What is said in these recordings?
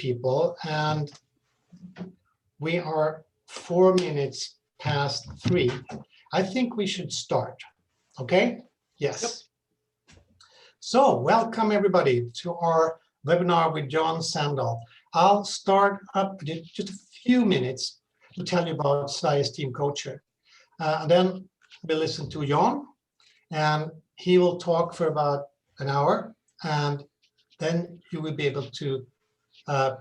people, and we are 4 minutes past 3. I think we should start. Okay? Yes. Yep. So welcome everybody to our webinar with John Sandahl. I'll start up just a few minutes to tell you about Sveriges team culture. And then we'll listen to John, and he will talk for about an hour, and then you will be able to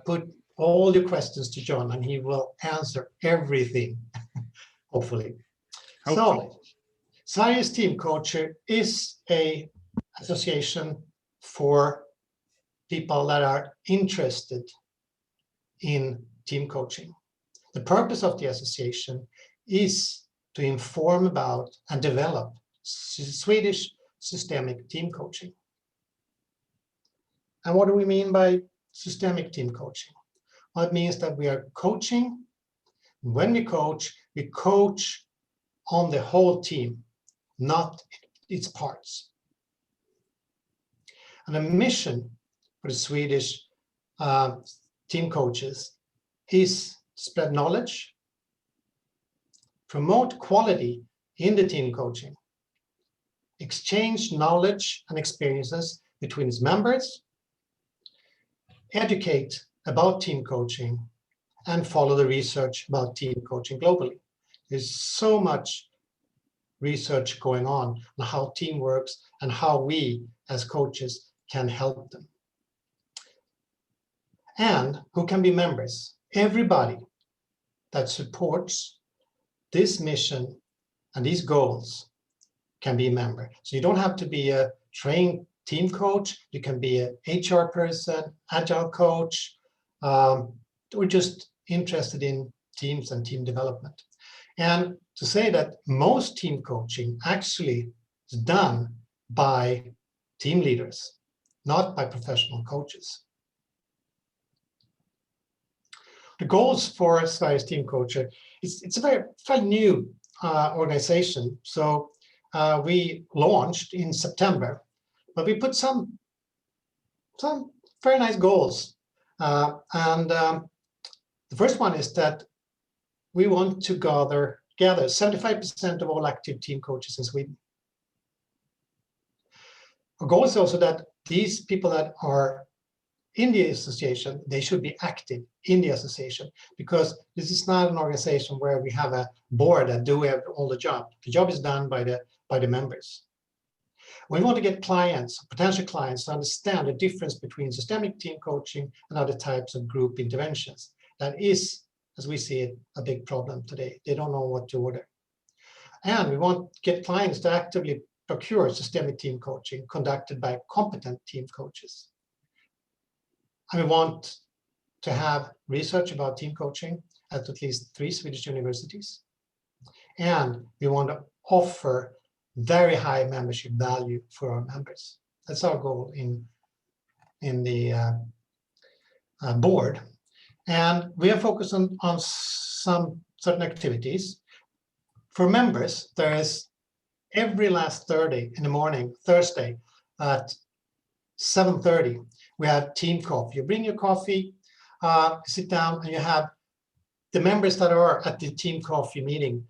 put all your questions to John, and he will answer everything, hopefully. So, Sveriges team culture is an association for people that are interested in team coaching. The purpose of the association is to inform about and develop Swedish systemic team coaching. And what do we mean by systemic team coaching? Well, it means that we are coaching. When we coach on the whole team, not its parts. And the mission for the Swedish team coaches is spread knowledge, promote quality in the team coaching, exchange knowledge and experiences between its members, educate about team coaching, and follow the research about team coaching globally. There's so much research going on how team works and how we as coaches can help them. And who can be members? Everybody that supports this mission and these goals can be a member. So you don't have to be a trained team coach. You can be an HR person, agile coach, or just interested in teams and team development. And to say that most team coaching actually is done by team leaders, not by professional coaches. The goals for Sveriges team culture, it's a very new organization. So we launched in September, but we put some very nice goals. The first one is that we want to gather 75% of all active team coaches in Sweden. Our goal is also that these people that are in the association, they should be active in the association, because this is not an organization where we have a board that do all the job. The job is done by the members. We want to get clients, potential clients, to understand the difference between systemic team coaching and other types of group interventions. That is, as we see it, a big problem today. They don't know what to order. And we want to get clients to actively procure systemic team coaching conducted by competent team coaches. And we want to have research about team coaching at least 3 Swedish universities. And we want to offer very high membership value for our members. That's our goal in the board. And we are focused on some certain activities. For members, there is every last Thursday in the morning, Thursday at 7:30, we have team coffee. You bring your coffee, sit down, and you have the members that are at the team coffee meeting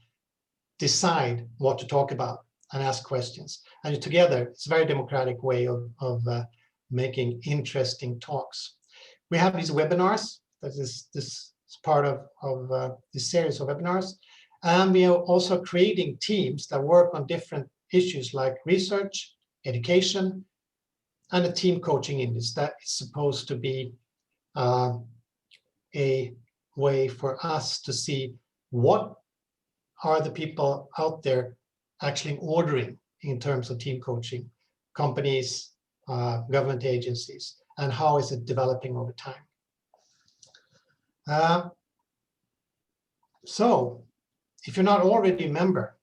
decide what to talk about and ask questions. And together, it's a very democratic way of making interesting talks. We have these webinars. That is this part of this series of webinars. And we are also creating teams that work on different issues like research, education, and a team coaching index that is supposed to be a way for us to see what are the people out there actually ordering in terms of team coaching, companies, government agencies, and how is it developing over time. So if you're not already a member,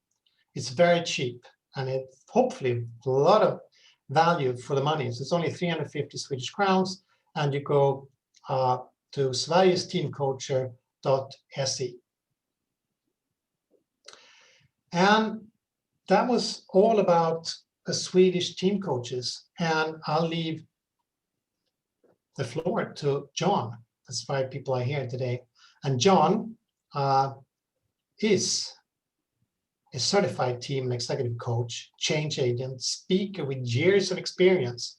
it's very cheap, and it's hopefully a lot of value for the money. So it's only 350 Swedish crowns, and you go to sverigesteamculture.se. And that was all about the Swedish team coaches, and I'll leave the floor to John That's 5 people are here today. And John is a certified team and executive coach, change agent, speaker with years of experience,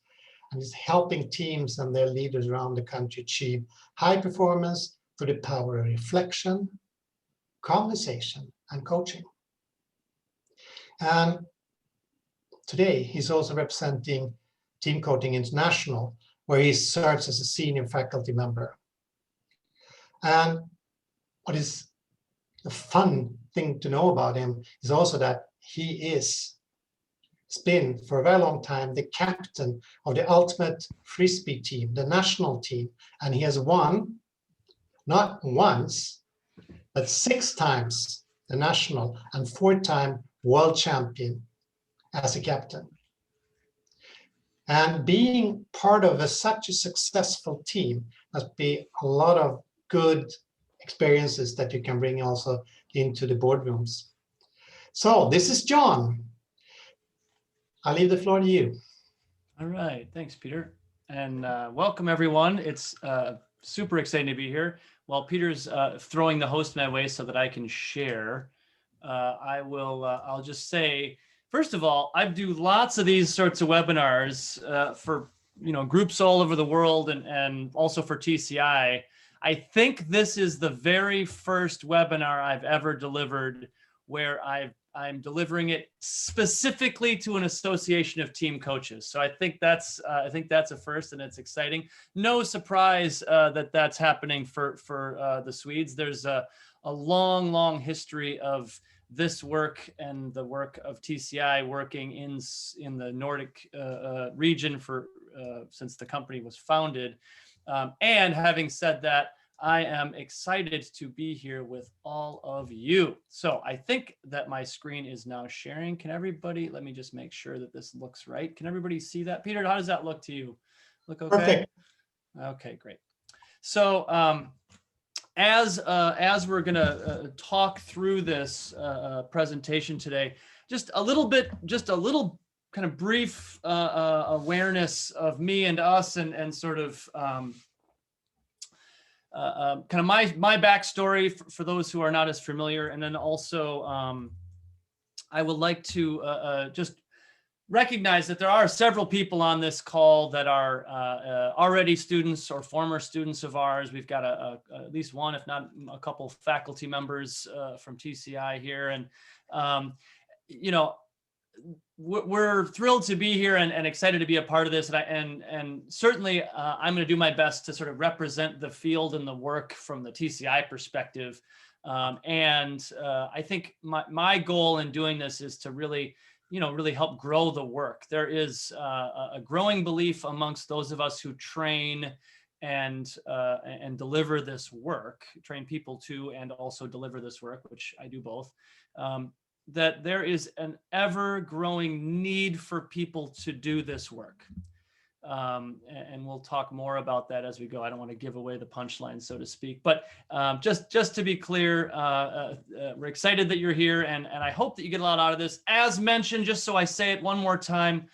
and is helping teams and their leaders around the country achieve high performance through the power of reflection, conversation, and coaching. And today, he's also representing Team Coaching International, where he serves as a senior faculty member. And what is the fun thing to know about him is also that has been for a very long time the captain of the ultimate frisbee team, the national team, and he has won not once but 6 times the national and 4-time world champion as a captain. And being part of such a successful team must be a lot of good experiences that you can bring also into the boardrooms. So this is John. I'll leave the floor to you. All right, thanks, Peter. And welcome, everyone. It's super exciting to be here. While Peter's throwing the host my way so that I can share, I'll just say, first of all, I do lots of these sorts of webinars for groups all over the world and also for TCI. I think this is the very first webinar I've ever delivered where I'm delivering it specifically to an association of team coaches. So I think that's a first, and it's exciting. No surprise that that's happening for the Swedes. There's a long history of this work and the work of TCI working in the Nordic region since the company was founded. And having said that, I am excited to be here with all of you. So I think that my screen is now sharing. Can everybody, let me just make sure that this looks right. Can everybody see that? Peter, how does that look to you? Look okay? Perfect. Okay, great. So as we're gonna talk through this presentation today, just a little kind of brief awareness of me and us and sort of kind of my backstory for those who are not as familiar. And then also I would like to just recognize that there are several people on this call that are already students or former students of ours. We've got at least one, if not a couple faculty members from TCI here. And, we're thrilled to be here and excited to be a part of this. And certainly I'm going to do my best to sort of represent the field and the work from the TCI perspective. And I think my goal in doing this is to really help grow the work. There is a growing belief amongst those of us who train and deliver this work, train people to and also deliver this work, which I do both. That there is an ever-growing need for people to do this work. And we'll talk more about that as we go. I don't want to give away the punchline, so to speak. But just to be clear, we're excited that you're here, and I hope that you get a lot out of this. As mentioned, just so I say it one more time,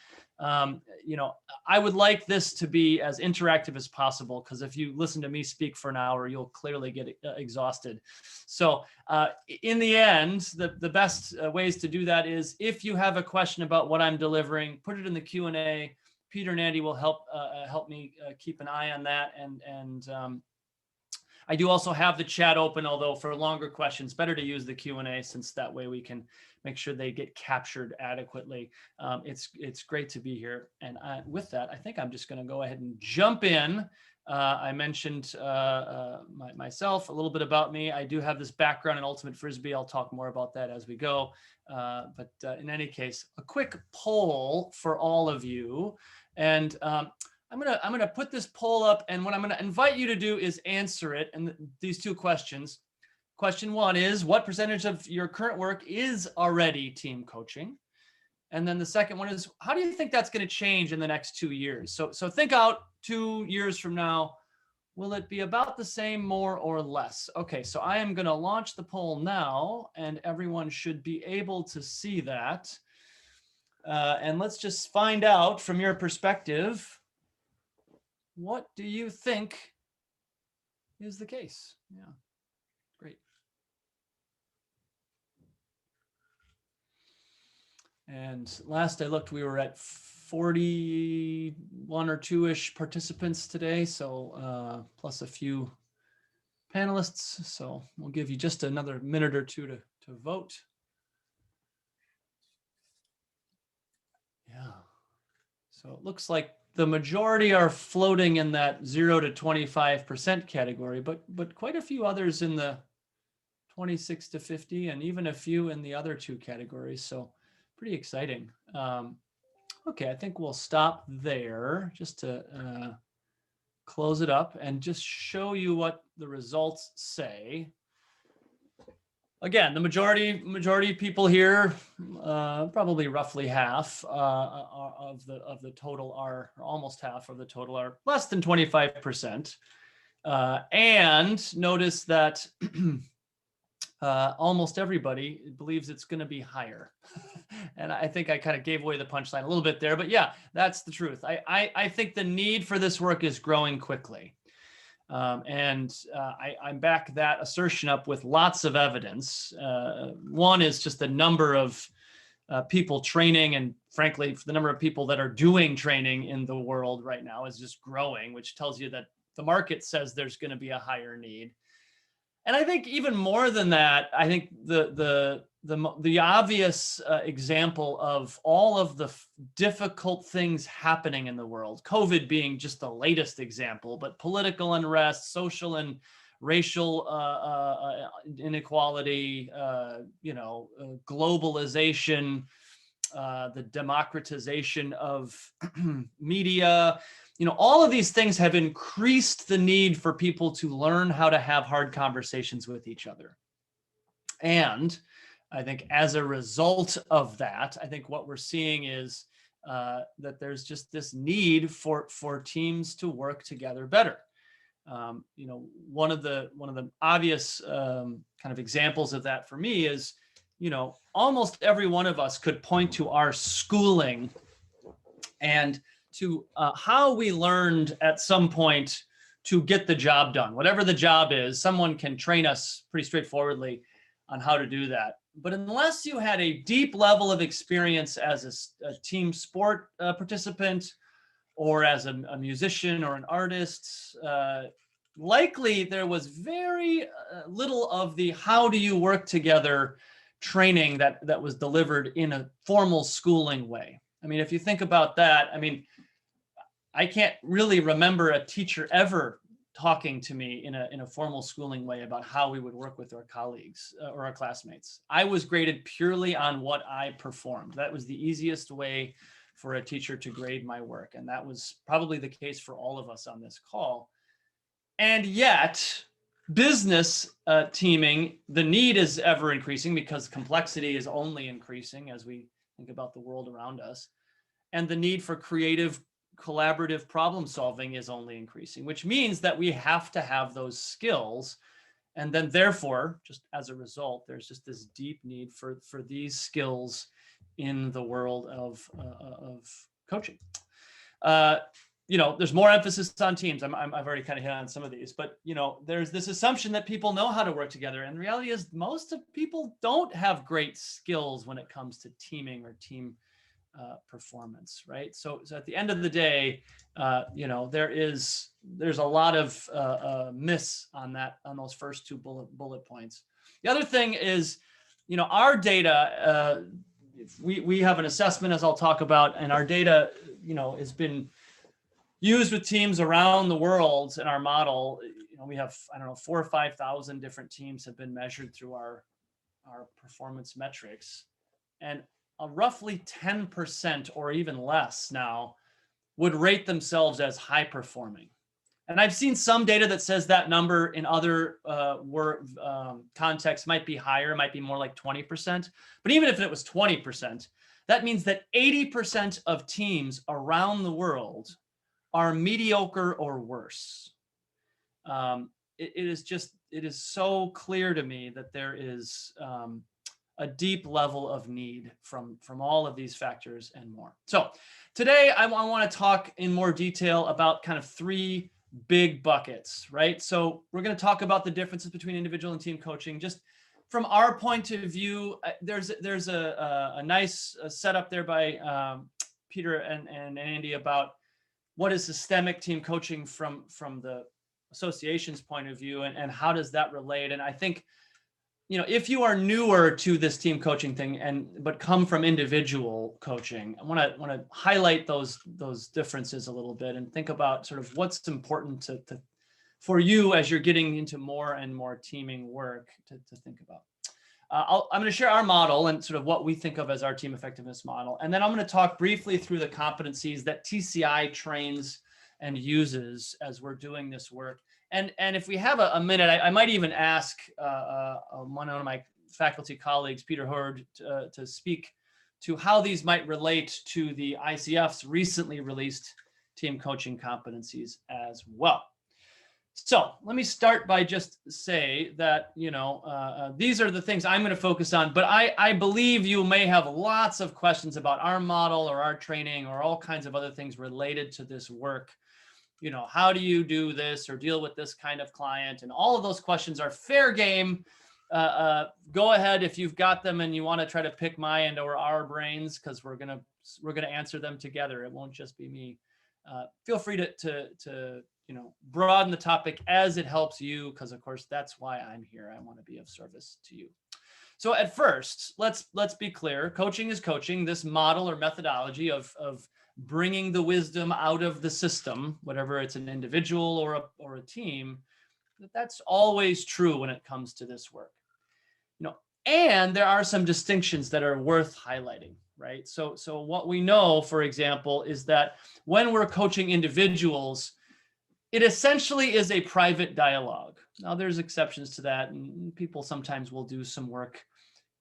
I would like this to be as interactive as possible, because if you listen to me speak for an hour, you'll clearly get exhausted. So in the end, the best ways to do that is if you have a question about what I'm delivering, put it in the Q&A. Peter and Andy will help me keep an eye on that. And I do also have the chat open, although for longer questions, better to use the Q&A, since that way we can make sure they get captured adequately. It's great to be here. And with that, I think I'm just going to go ahead and jump in. I mentioned myself, a little bit about me. I do have this background in Ultimate Frisbee. I'll talk more about that as we go. But in any case, a quick poll for all of you. And I'm gonna put this poll up, and what I'm gonna invite you to do is answer it. And these 2 questions. Question 1 is, what percentage of your current work is already team coaching? And then the second one is, how do you think that's going to change in the next 2 years? So think out 2 years from now, will it be about the same, more or less? Okay, so I am going to launch the poll now, and everyone should be able to see that. And let's just find out from your perspective, what do you think is the case. Yeah, great. And last I looked, we were at 41 or 2-ish participants today, so plus a few panelists. So we'll give you just another minute or two to vote. Yeah. So it looks like the majority are floating in that 0 to 25% category, but quite a few others in the 26 to 50, and even a few in the other two categories. So pretty exciting. Okay, I think we'll stop there just to close it up and just show you what the results say. Again, the majority of people here, probably roughly half of the total are, or almost half of the total are less than 25%. And notice that almost everybody believes it's going to be higher. And I think I kind of gave away the punchline a little bit there, but yeah, that's the truth. I think the need for this work is growing quickly. I'm back that assertion up with lots of evidence. One is just the number of people training, and frankly, the number of people that are doing training in the world right now is just growing, which tells you that the market says there's going to be a higher need. And I think even more than that, I think the obvious example of all of the difficult things happening in the world, COVID being just the latest example, but political unrest, social and racial inequality, globalization, the democratization of media, all of these things have increased the need for people to learn how to have hard conversations with each other. And I think as a result of that, I think what we're seeing is that there's just this need for teams to work together better. One of the obvious kind of examples of that for me is, almost every one of us could point to our schooling and to how we learned at some point to get the job done. Whatever the job is, someone can train us pretty straightforwardly on how to do that. But unless you had a deep level of experience as a team sport participant, or as a musician or an artist, likely there was very little of the how do you work together training that was delivered in a formal schooling way. I mean, if you think about that, I can't really remember a teacher ever talking to me in a formal schooling way about how we would work with our colleagues or our classmates. I was graded purely on what I performed. That was the easiest way for a teacher to grade my work. And that was probably the case for all of us on this call. And yet, business teaming, the need is ever increasing because complexity is only increasing as we think about the world around us. And the need for creative, collaborative problem solving is only increasing, which means that we have to have those skills. And then therefore, just as a result, there's just this deep need for these skills in the world of coaching. There's more emphasis on teams. I've already kind of hit on some of these, but there's this assumption that people know how to work together. And the reality is most of people don't have great skills when it comes to teaming or team performance, right? So at the end of the day, there's a lot of miss on those first two bullet points. The other thing is, our data, we have an assessment, as I'll talk about, and our data, has been used with teams around the world in our model. We have, 4,000 or 5,000 different teams have been measured through our performance metrics, and roughly 10% or even less now would rate themselves as high performing. And I've seen some data that says that number in other contexts might be higher, might be more like 20%. But even if it was 20%, that means that 80% of teams around the world are mediocre or worse. It is so clear to me that there is a deep level of need from all of these factors and more. So today I want to talk in more detail about kind of three big buckets, right? So we're going to talk about the differences between individual and team coaching. Just from our point of view, there's a nice setup there by Peter and Andy about what is systemic team coaching from the association's point of view, and how does that relate. And I think, if you are newer to this team coaching thing but come from individual coaching, I want to highlight those differences a little bit and think about sort of what's important for you as you're getting into more and more teaming work to think about. I'm going to share our model and sort of what we think of as our team effectiveness model. And then I'm going to talk briefly through the competencies that TCI trains and uses as we're doing this work. And if we have a minute, I might even ask one of my faculty colleagues, Peter Hurd, to speak to how these might relate to the ICF's recently released team coaching competencies as well. So let me start by just say that, these are the things I'm going to focus on, but I believe you may have lots of questions about our model or our training or all kinds of other things related to this work. How do you do this or deal with this kind of client? And all of those questions are fair game. Go ahead if you've got them and you want to try to pick my and or our brains, because we're gonna answer them together. It won't just be me. Feel free to broaden the topic as it helps you, because of course that's why I'm here. I want to be of service to you. So at first, let's be clear. Coaching is coaching. This model or methodology of bringing the wisdom out of the system, whatever it's an individual or a team, that's always true when it comes to this work. And there are some distinctions that are worth highlighting, right? So what we know, for example, is that when we're coaching individuals, it essentially is a private dialogue. Now, there's exceptions to that, and people sometimes will do some work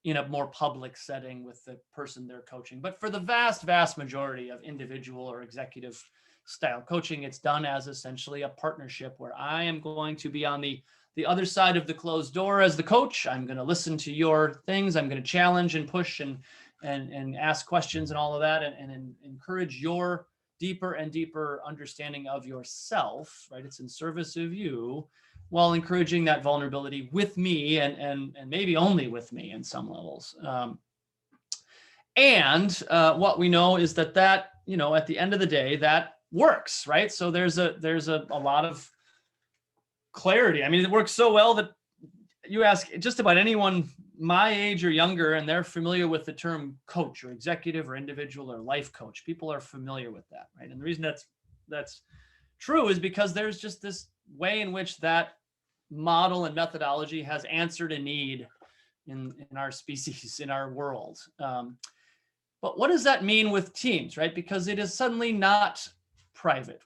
in a more public setting with the person they're coaching. But for the vast majority of individual or executive style coaching, it's done as essentially a partnership where I am going to be on the other side of the closed door as the coach. I'm going to listen to your things. I'm going to challenge and push and ask questions and all of that, and encourage your deeper and deeper understanding of yourself, right? It's in service of you, while encouraging that vulnerability with me and maybe only with me in some levels. What we know is that at the end of the day, that works, right? So there's a lot of clarity. I mean, it works so well that you ask just about anyone my age or younger, and they're familiar with the term coach or executive or individual or life coach. People are familiar with that, right? And the reason that's true is because there's just this way in which that model and methodology has answered a need in our species, in our world. But what does that mean with teams, right? Because it is suddenly not private.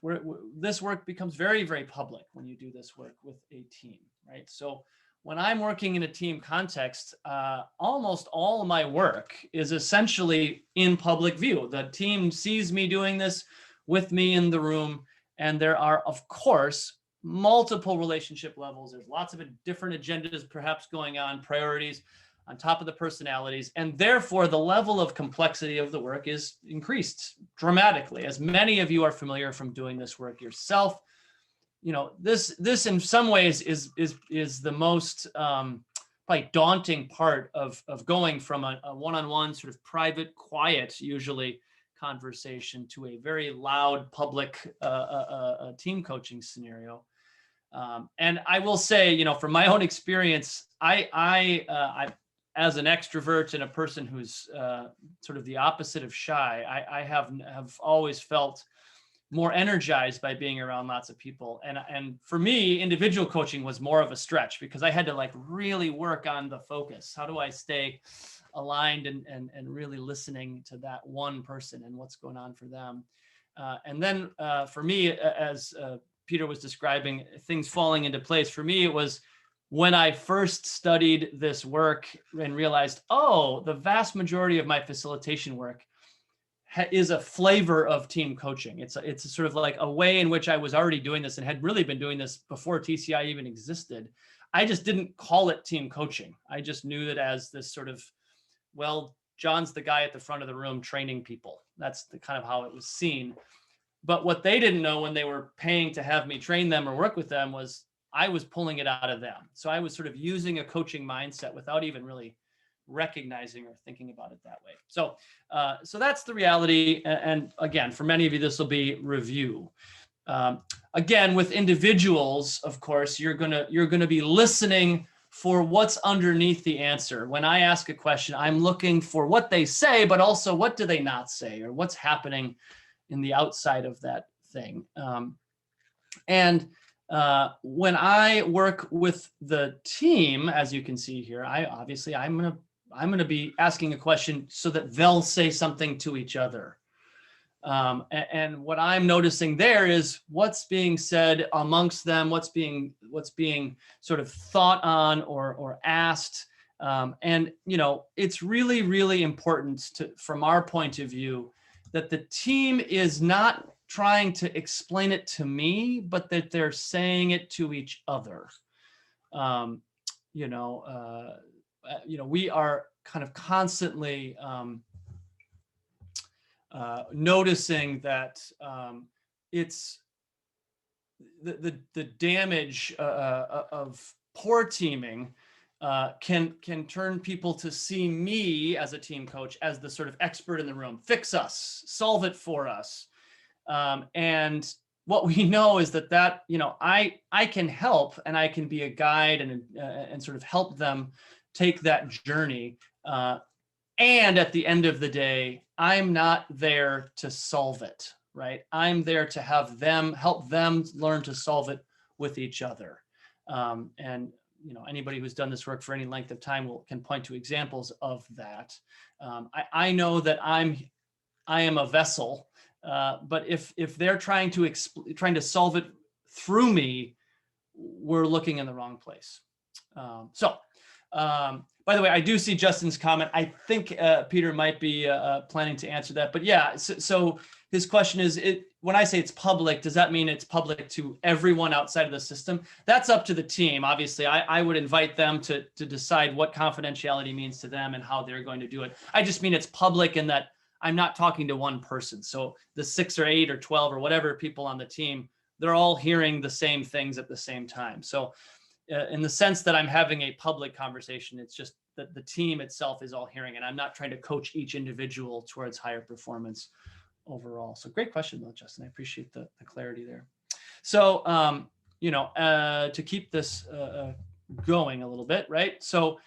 This work becomes very, very public when you do this work with a team, right? So when I'm working in a team context, almost all of my work is essentially in public view. The team sees me doing this with me in the room, and there are, of course, multiple relationship levels. There's lots of different agendas perhaps going on, priorities on top of the personalities, and therefore the level of complexity of the work is increased dramatically. As many of you are familiar from doing this work yourself, this in some ways is the most probably daunting part of going from a one-on-one sort of private, quiet, usually conversation to a very loud public team coaching scenario. And I will say, from my own experience, I as an extrovert and a person who's sort of the opposite of shy, I have always felt more energized by being around lots of people. And for me, individual coaching was more of a stretch because I had to really work on the focus. How do I stay aligned and really listening to that one person and what's going on for them? And then for me, as Peter was describing things falling into place, for me, it was when I first studied this work and realized, the vast majority of my facilitation work is a flavor of team coaching. It's a sort of like a way in which I was already doing this and had really been doing this before TCI even existed. I just didn't call it team coaching. I just knew that as this sort of, John's the guy at the front of the room training people. That's the kind of how it was seen. But what they didn't know when they were paying to have me train them or work with them was I was pulling it out of them. So I was sort of using a coaching mindset without even really recognizing or thinking about it that way. So, so that's the reality. And again, for many of you, this will be review. Again, with individuals, of course, you're gonna be listening for what's underneath the answer. When I ask a question, I'm looking for what they say, but also what do they not say, or what's happening in the outside of that thing. And when I work with the team, as you can see here, I'm gonna be asking a question so that they'll say something to each other. And what I'm noticing there is what's being said amongst them, what's being sort of thought on or asked. And it's really, really important from our point of view, that the team is not trying to explain it to me, but that they're saying it to each other. We are kind of constantly noticing that it's the damage of poor teaming can turn people to see me as a team coach as the sort of expert in the room. Fix us, solve it for us. And what we know is that I can help, and I can be a guide and sort of help them take that journey. And at the end of the day, I'm not there to solve it, right? I'm there to help them learn to solve it with each other. And anybody who's done this work for any length of time can point to examples of that. I know that I am a vessel, but if they're trying to solve it through me, we're looking in the wrong place. By the way, I do see Justin's comment. I think Peter might be planning to answer that. But yeah, so his question is, when I say it's public, does that mean it's public to everyone outside of the system? That's up to the team. Obviously, I would invite them to decide what confidentiality means to them and how they're going to do it. I just mean it's public in that I'm not talking to one person. So the 6 or 8 or 12 or whatever people on the team, they're all hearing the same things at the same time. So in the sense that I'm having a public conversation, it's just that the team itself is all hearing it. I'm not trying to coach each individual towards higher performance overall. So great question though, Justin. I appreciate the clarity there. So, to keep this going a little bit, right? So,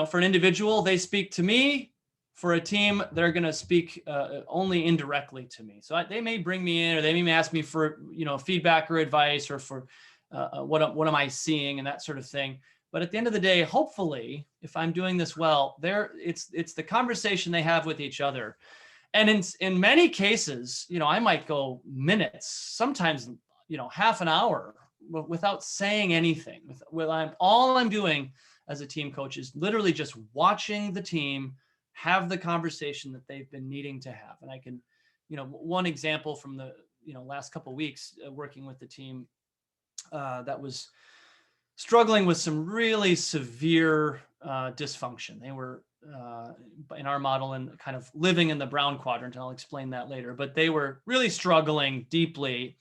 for an individual, they speak to me. For a team, they're going to speak only indirectly to me. So they may bring me in, or they may ask me for, feedback or advice, or for what am I seeing and that sort of thing. But at the end of the day, hopefully, if I'm doing this well, it's the conversation they have with each other. And in many cases, I might go minutes, sometimes, half an hour without saying anything. All I'm doing as a team coach is literally just watching the team have the conversation that they've been needing to have. And I can, one example from the, last couple of weeks working with the team that was struggling with some really severe dysfunction. They were in our model and kind of living in the brown quadrant. And I'll explain that later, but they were really struggling deeply,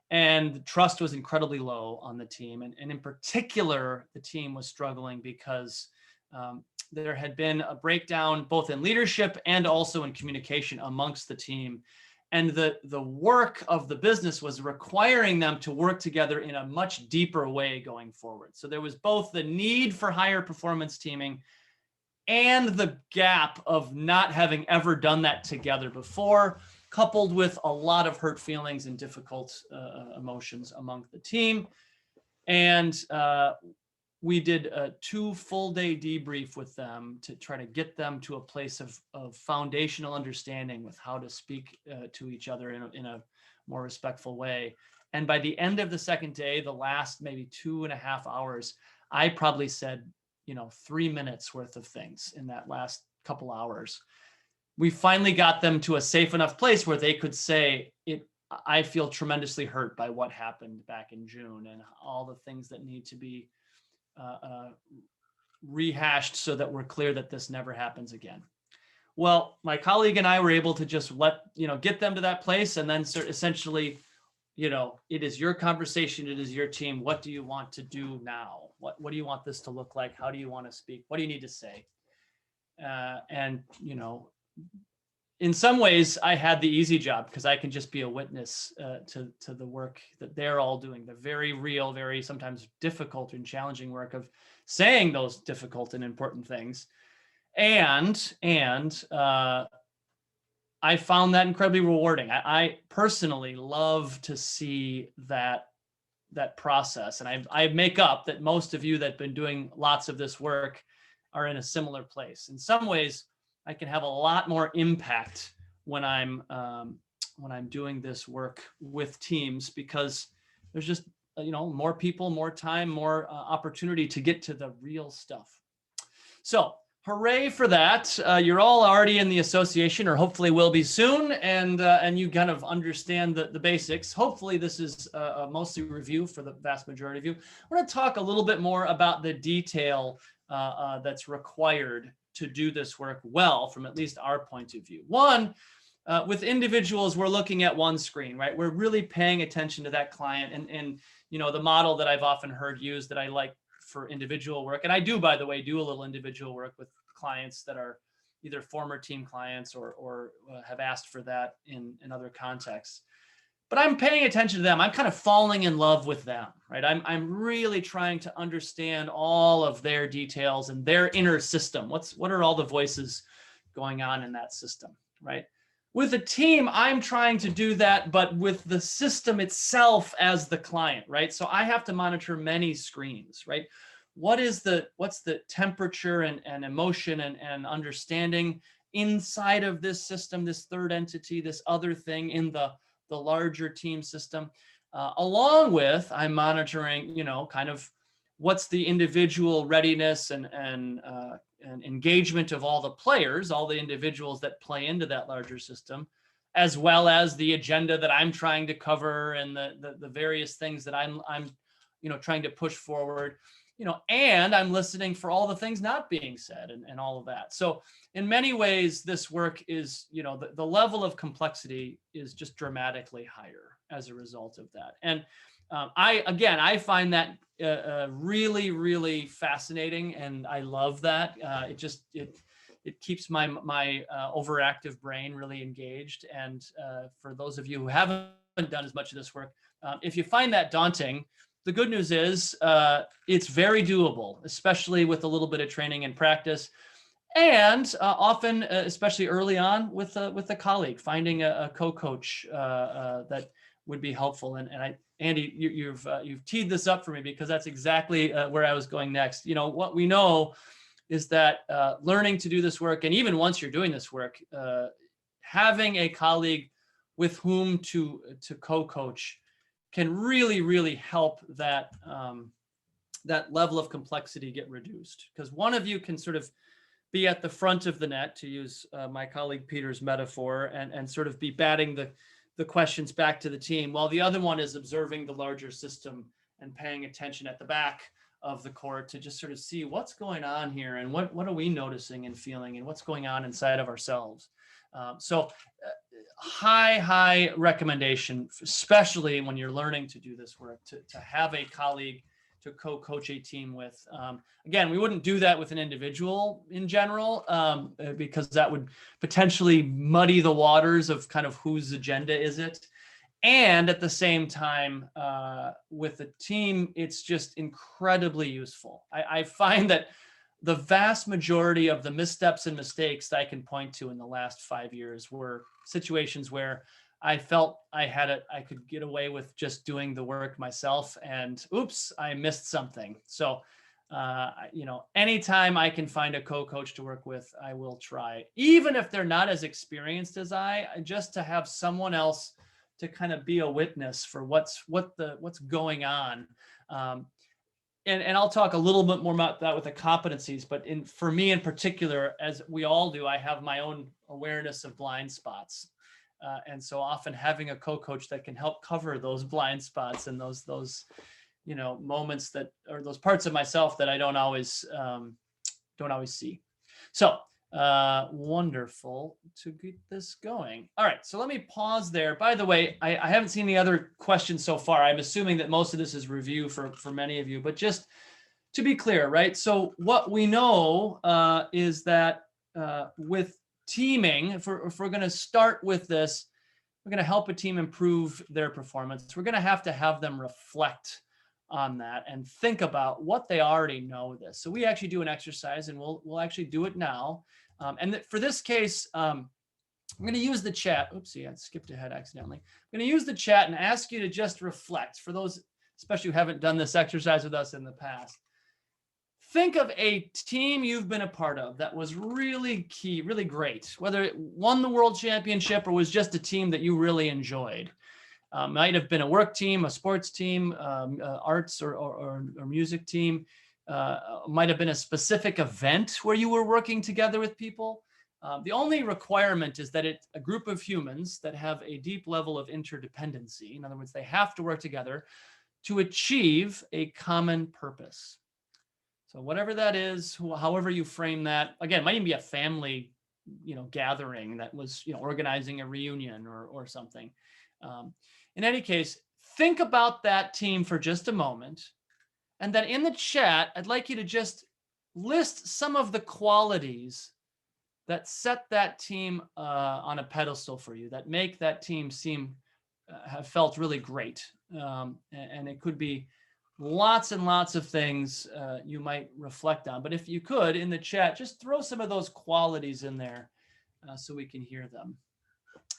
and trust was incredibly low on the team. And in particular, the team was struggling because there had been a breakdown both in leadership and also in communication amongst the team. And the work of the business was requiring them to work together in a much deeper way going forward. So there was both the need for higher performance teaming and the gap of not having ever done that together before, coupled with a lot of hurt feelings and difficult emotions among the team. And we did a 2 full-day debrief with them to try to get them to a place of foundational understanding with how to speak to each other in a more respectful way. And by the end of the second day, the last maybe 2.5 hours, I probably said, 3 minutes worth of things in that last couple hours. We finally got them to a safe enough place where they could say, I feel tremendously hurt by what happened back in June and all the things that need to be rehashed so that we're clear that this never happens again. Well, my colleague and I were able to just get them to that place, and then essentially, it is your conversation, it is your team. What do you want to do now? What do you want this to look like? How do you want to speak? What do you need to say? And in some ways, I had the easy job because I can just be a witness to the work that they're all doing, the very real, very sometimes difficult and challenging work of saying those difficult and important things. And I found that incredibly rewarding. I personally love to see that process. And I make up that most of you that have been doing lots of this work are in a similar place. In some ways, I can have a lot more impact when I'm doing this work with teams, because there's just more people, more time, more opportunity to get to the real stuff. So hooray for that. You're all already in the association, or hopefully will be soon, and you kind of understand the basics. Hopefully this is a mostly review for the vast majority of you. We're going to talk a little bit more about the detail that's required to do this work well, from at least our point of view. One, with individuals, we're looking at one screen, right? We're really paying attention to that client, and the model that I've often heard used that I like for individual work. And I do, by the way, do a little individual work with clients that are either former team clients or have asked for that in other contexts. But I'm paying attention to them. I'm kind of falling in love with them, right? I'm really trying to understand all of their details and their inner system. What are all the voices going on in that system, right? With a team, I'm trying to do that, but with the system itself as the client, right? So I have to monitor many screens, right? What's the temperature and emotion and understanding inside of this system, this third entity, this other thing in the larger team system, along with I'm monitoring, kind of what's the individual readiness and engagement of all the players, all the individuals that play into that larger system, as well as the agenda that I'm trying to cover and the various things that I'm trying to push forward, and I'm listening for all the things not being said and all of that. So in many ways, this work is, the level of complexity is just dramatically higher as a result of that. And I find that really, really fascinating, and I love that. It keeps my overactive brain really engaged. And for those of you who haven't done as much of this work, if you find that daunting, the good news is it's very doable, especially with a little bit of training and practice. And often, especially early on, with a colleague, finding a co-coach that would be helpful. And Andy, you've teed this up for me, because that's exactly where I was going next. What we know is that learning to do this work, and even once you're doing this work, having a colleague with whom to co-coach can really, really help that level of complexity get reduced. Because one of you can sort of be at the front of the net, to use my colleague Peter's metaphor, and sort of be batting the questions back to the team, while the other one is observing the larger system and paying attention at the back of the court to just sort of see what's going on here, and what are we noticing and feeling, and what's going on inside of ourselves. So high recommendation, especially when you're learning to do this work, to have a colleague to co-coach a team with. Again, we wouldn't do that with an individual in general, because that would potentially muddy the waters of kind of whose agenda is it. And at the same time, with a team, it's just incredibly useful. I find that the vast majority of the missteps and mistakes that I can point to in the last 5 years were situations where I felt I could get away with just doing the work myself, and oops, I missed something. So, anytime I can find a co-coach to work with, I will try, even if they're not as experienced as just to have someone else to kind of be a witness for what's going on. And I'll talk a little bit more about that with the competencies, but for me in particular, as we all do, I have my own awareness of blind spots. And so often having a co-coach that can help cover those blind spots and those moments or those parts of myself that I don't always see. So Wonderful to get this going. All right, so let me pause there. By the way, I haven't seen any other questions so far. I'm assuming that most of this is review for many of you, but just to be clear, right? So what we know is that with teaming, if we're going to start with this, we're going to help a team improve their performance. We're going to have them reflect on that and think about what they already know this. So we actually do an exercise, and we'll actually do it now. For this case, I'm going to use the chat. Oopsie, I skipped ahead accidentally. I'm going to use the chat and ask you to just reflect. For those, especially who haven't done this exercise with us in the past, think of a team you've been a part of that was really key, really great, whether it won the world championship or was just a team that you really enjoyed. Might have been a work team, a sports team, arts or music team. Might have been a specific event where you were working together with people. The only requirement is that it's a group of humans that have a deep level of interdependency. In other words, they have to work together to achieve a common purpose. So whatever that is, however you frame that, again, it might even be a family, gathering that was, organizing a reunion or something. In any case, think about that team for just a moment. And then in the chat, I'd like you to just list some of the qualities that set that team on a pedestal for you, that make that team seem, have felt really great. And it could be lots and lots of things you might reflect on. But if you could, in the chat, just throw some of those qualities in there so we can hear them.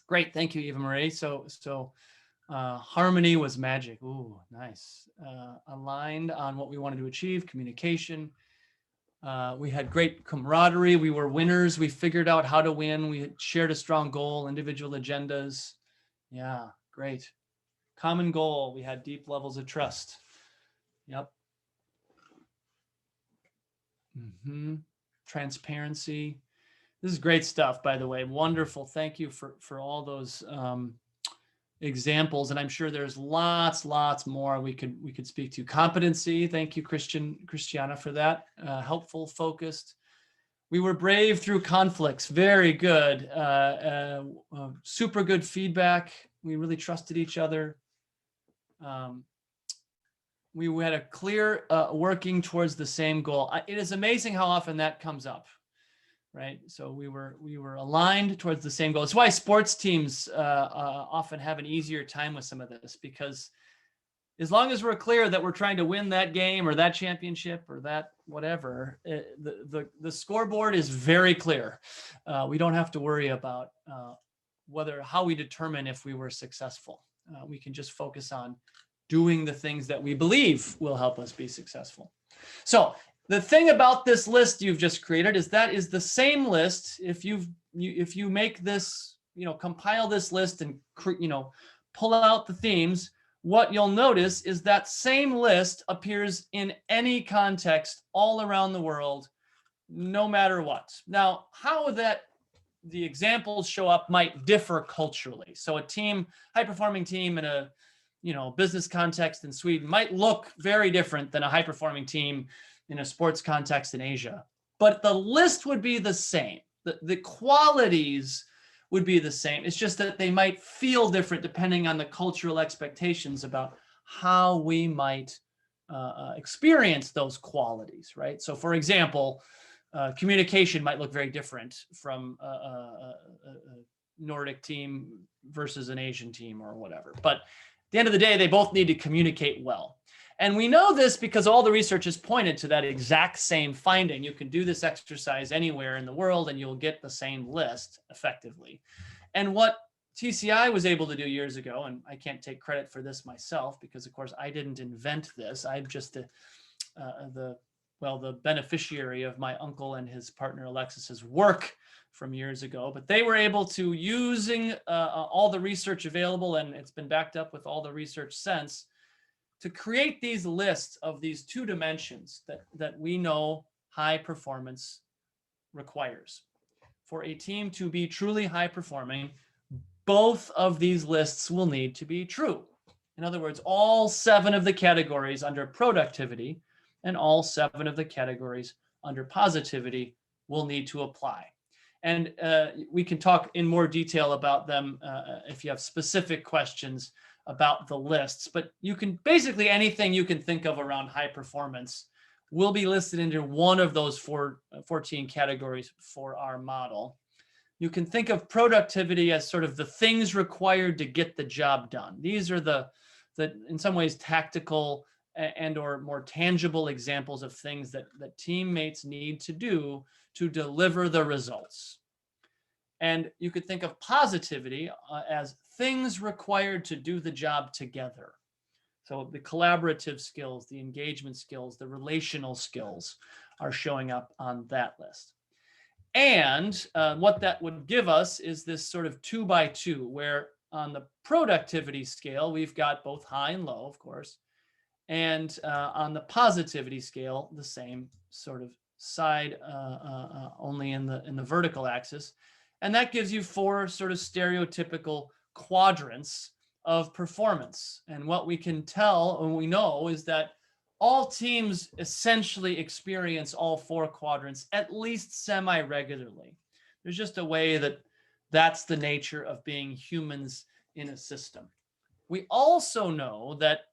Great. Thank you, Eva Marie. So harmony was magic. Ooh, nice. Aligned on what we wanted to achieve, communication. We had great camaraderie. We were winners. We figured out how to win. We had shared a strong goal, individual agendas. Yeah, great. Common goal. We had deep levels of trust. Yep. Transparency. This is great stuff, by the way. Wonderful. Thank you for all those examples, and I'm sure there's lots more we could speak to. Competency. Thank you, Christiana, for that. Helpful, focused. We were brave through conflicts. Very good. Super good feedback. We really trusted each other. We had a clear working towards the same goal. It is amazing how often that comes up, right? So we were aligned towards the same goal. It's why sports teams often have an easier time with some of this, because as long as we're clear that we're trying to win that game or that championship or that whatever, the scoreboard is very clear. We don't have to worry about how we determine if we were successful. We can just focus on doing the things that we believe will help us be successful. So the thing about this list you've just created is that is the same list. If you make this, compile this list and pull out the themes, what you'll notice is that same list appears in any context all around the world, no matter what. Now, how the examples show up might differ culturally. So a high-performing team in a business context in Sweden might look very different than a high-performing team in a sports context in Asia. But the list would be the same. The qualities would be the same. It's just that they might feel different depending on the cultural expectations about how we might experience those qualities, right? So for example, communication might look very different from a Nordic team versus an Asian team or whatever. But at the end of the day, they both need to communicate well. And we know this because all the research has pointed to that exact same finding. You can do this exercise anywhere in the world and you'll get the same list effectively. And what TCI was able to do years ago, and I can't take credit for this myself because of course I didn't invent this. I'm just the beneficiary of my uncle and his partner Alexis's work from years ago, but they were able to, using all the research available, and it's been backed up with all the research since, to create these lists of these two dimensions that we know high performance requires. For a team to be truly high performing, both of these lists will need to be true. In other words, all 7 of the categories under productivity and all 7 of the categories under positivity will need to apply. And we can talk in more detail about them if you have specific questions about the lists. But you can basically anything you can think of around high performance will be listed into one of those 14 categories for our model. You can think of productivity as sort of the things required to get the job done. These are the in some ways tactical and or more tangible examples of things that teammates need to do to deliver the results. And you could think of positivity as things required to do the job together. So the collaborative skills, the engagement skills, the relational skills are showing up on that list. And what that would give us is this sort of 2 by 2, where on the productivity scale, we've got both high and low, of course. And on the positivity scale, the same sort of side, only in the vertical axis. And that gives you 4 sort of stereotypical quadrants of performance. And what we can tell and we know is that all teams essentially experience all 4 quadrants at least semi-regularly. There's just a way that that's the nature of being humans in a system. We also know that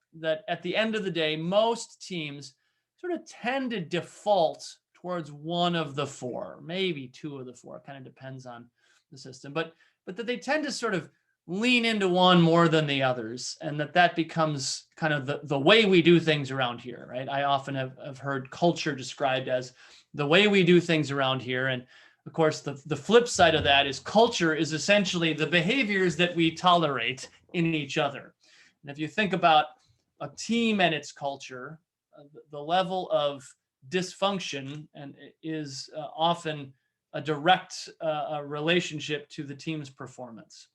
at the end of the day, most teams sort of tend to default towards one of the 4, maybe 2 of the 4, kind of depends on the system, but that they tend to sort of lean into one more than the others, and that becomes kind of the way we do things around here, right? I often have heard culture described as the way we do things around here. And of course, the flip side of that is culture is essentially the behaviors that we tolerate in each other. And if you think about a team and its culture, the level of dysfunction and is often a direct relationship to the team's performance.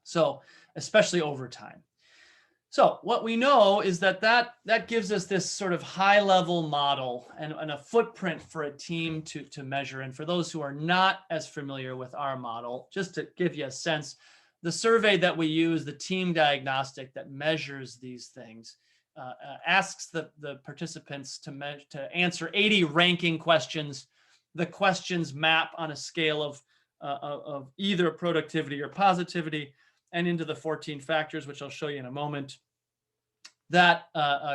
So especially over time. So what we know is that gives us this sort of high level model and a footprint for a team to measure. And for those who are not as familiar with our model, just to give you a sense, the survey that we use, the Team Diagnostic that measures these things, asks the participants to answer 80 ranking questions. The questions map on a scale of either productivity or positivity, and into the 14 factors, which I'll show you in a moment. That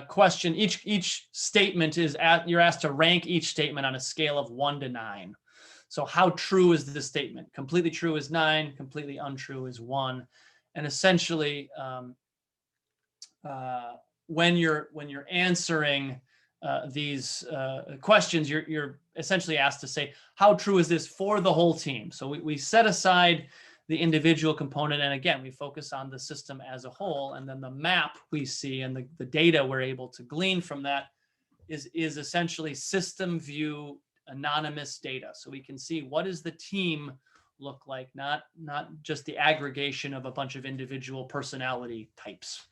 question, each statement you're asked to rank each statement on a scale of 1 to 9. So how true is this statement? Completely true is 9, completely untrue is 1. And essentially, when you're answering these questions, you're essentially asked to say, how true is this for the whole team? So we set aside the individual component. And again, we focus on the system as a whole. And then the map we see and the data we're able to glean from that is essentially system view anonymous data. So we can see what does the team look like, not just the aggregation of a bunch of individual personality types.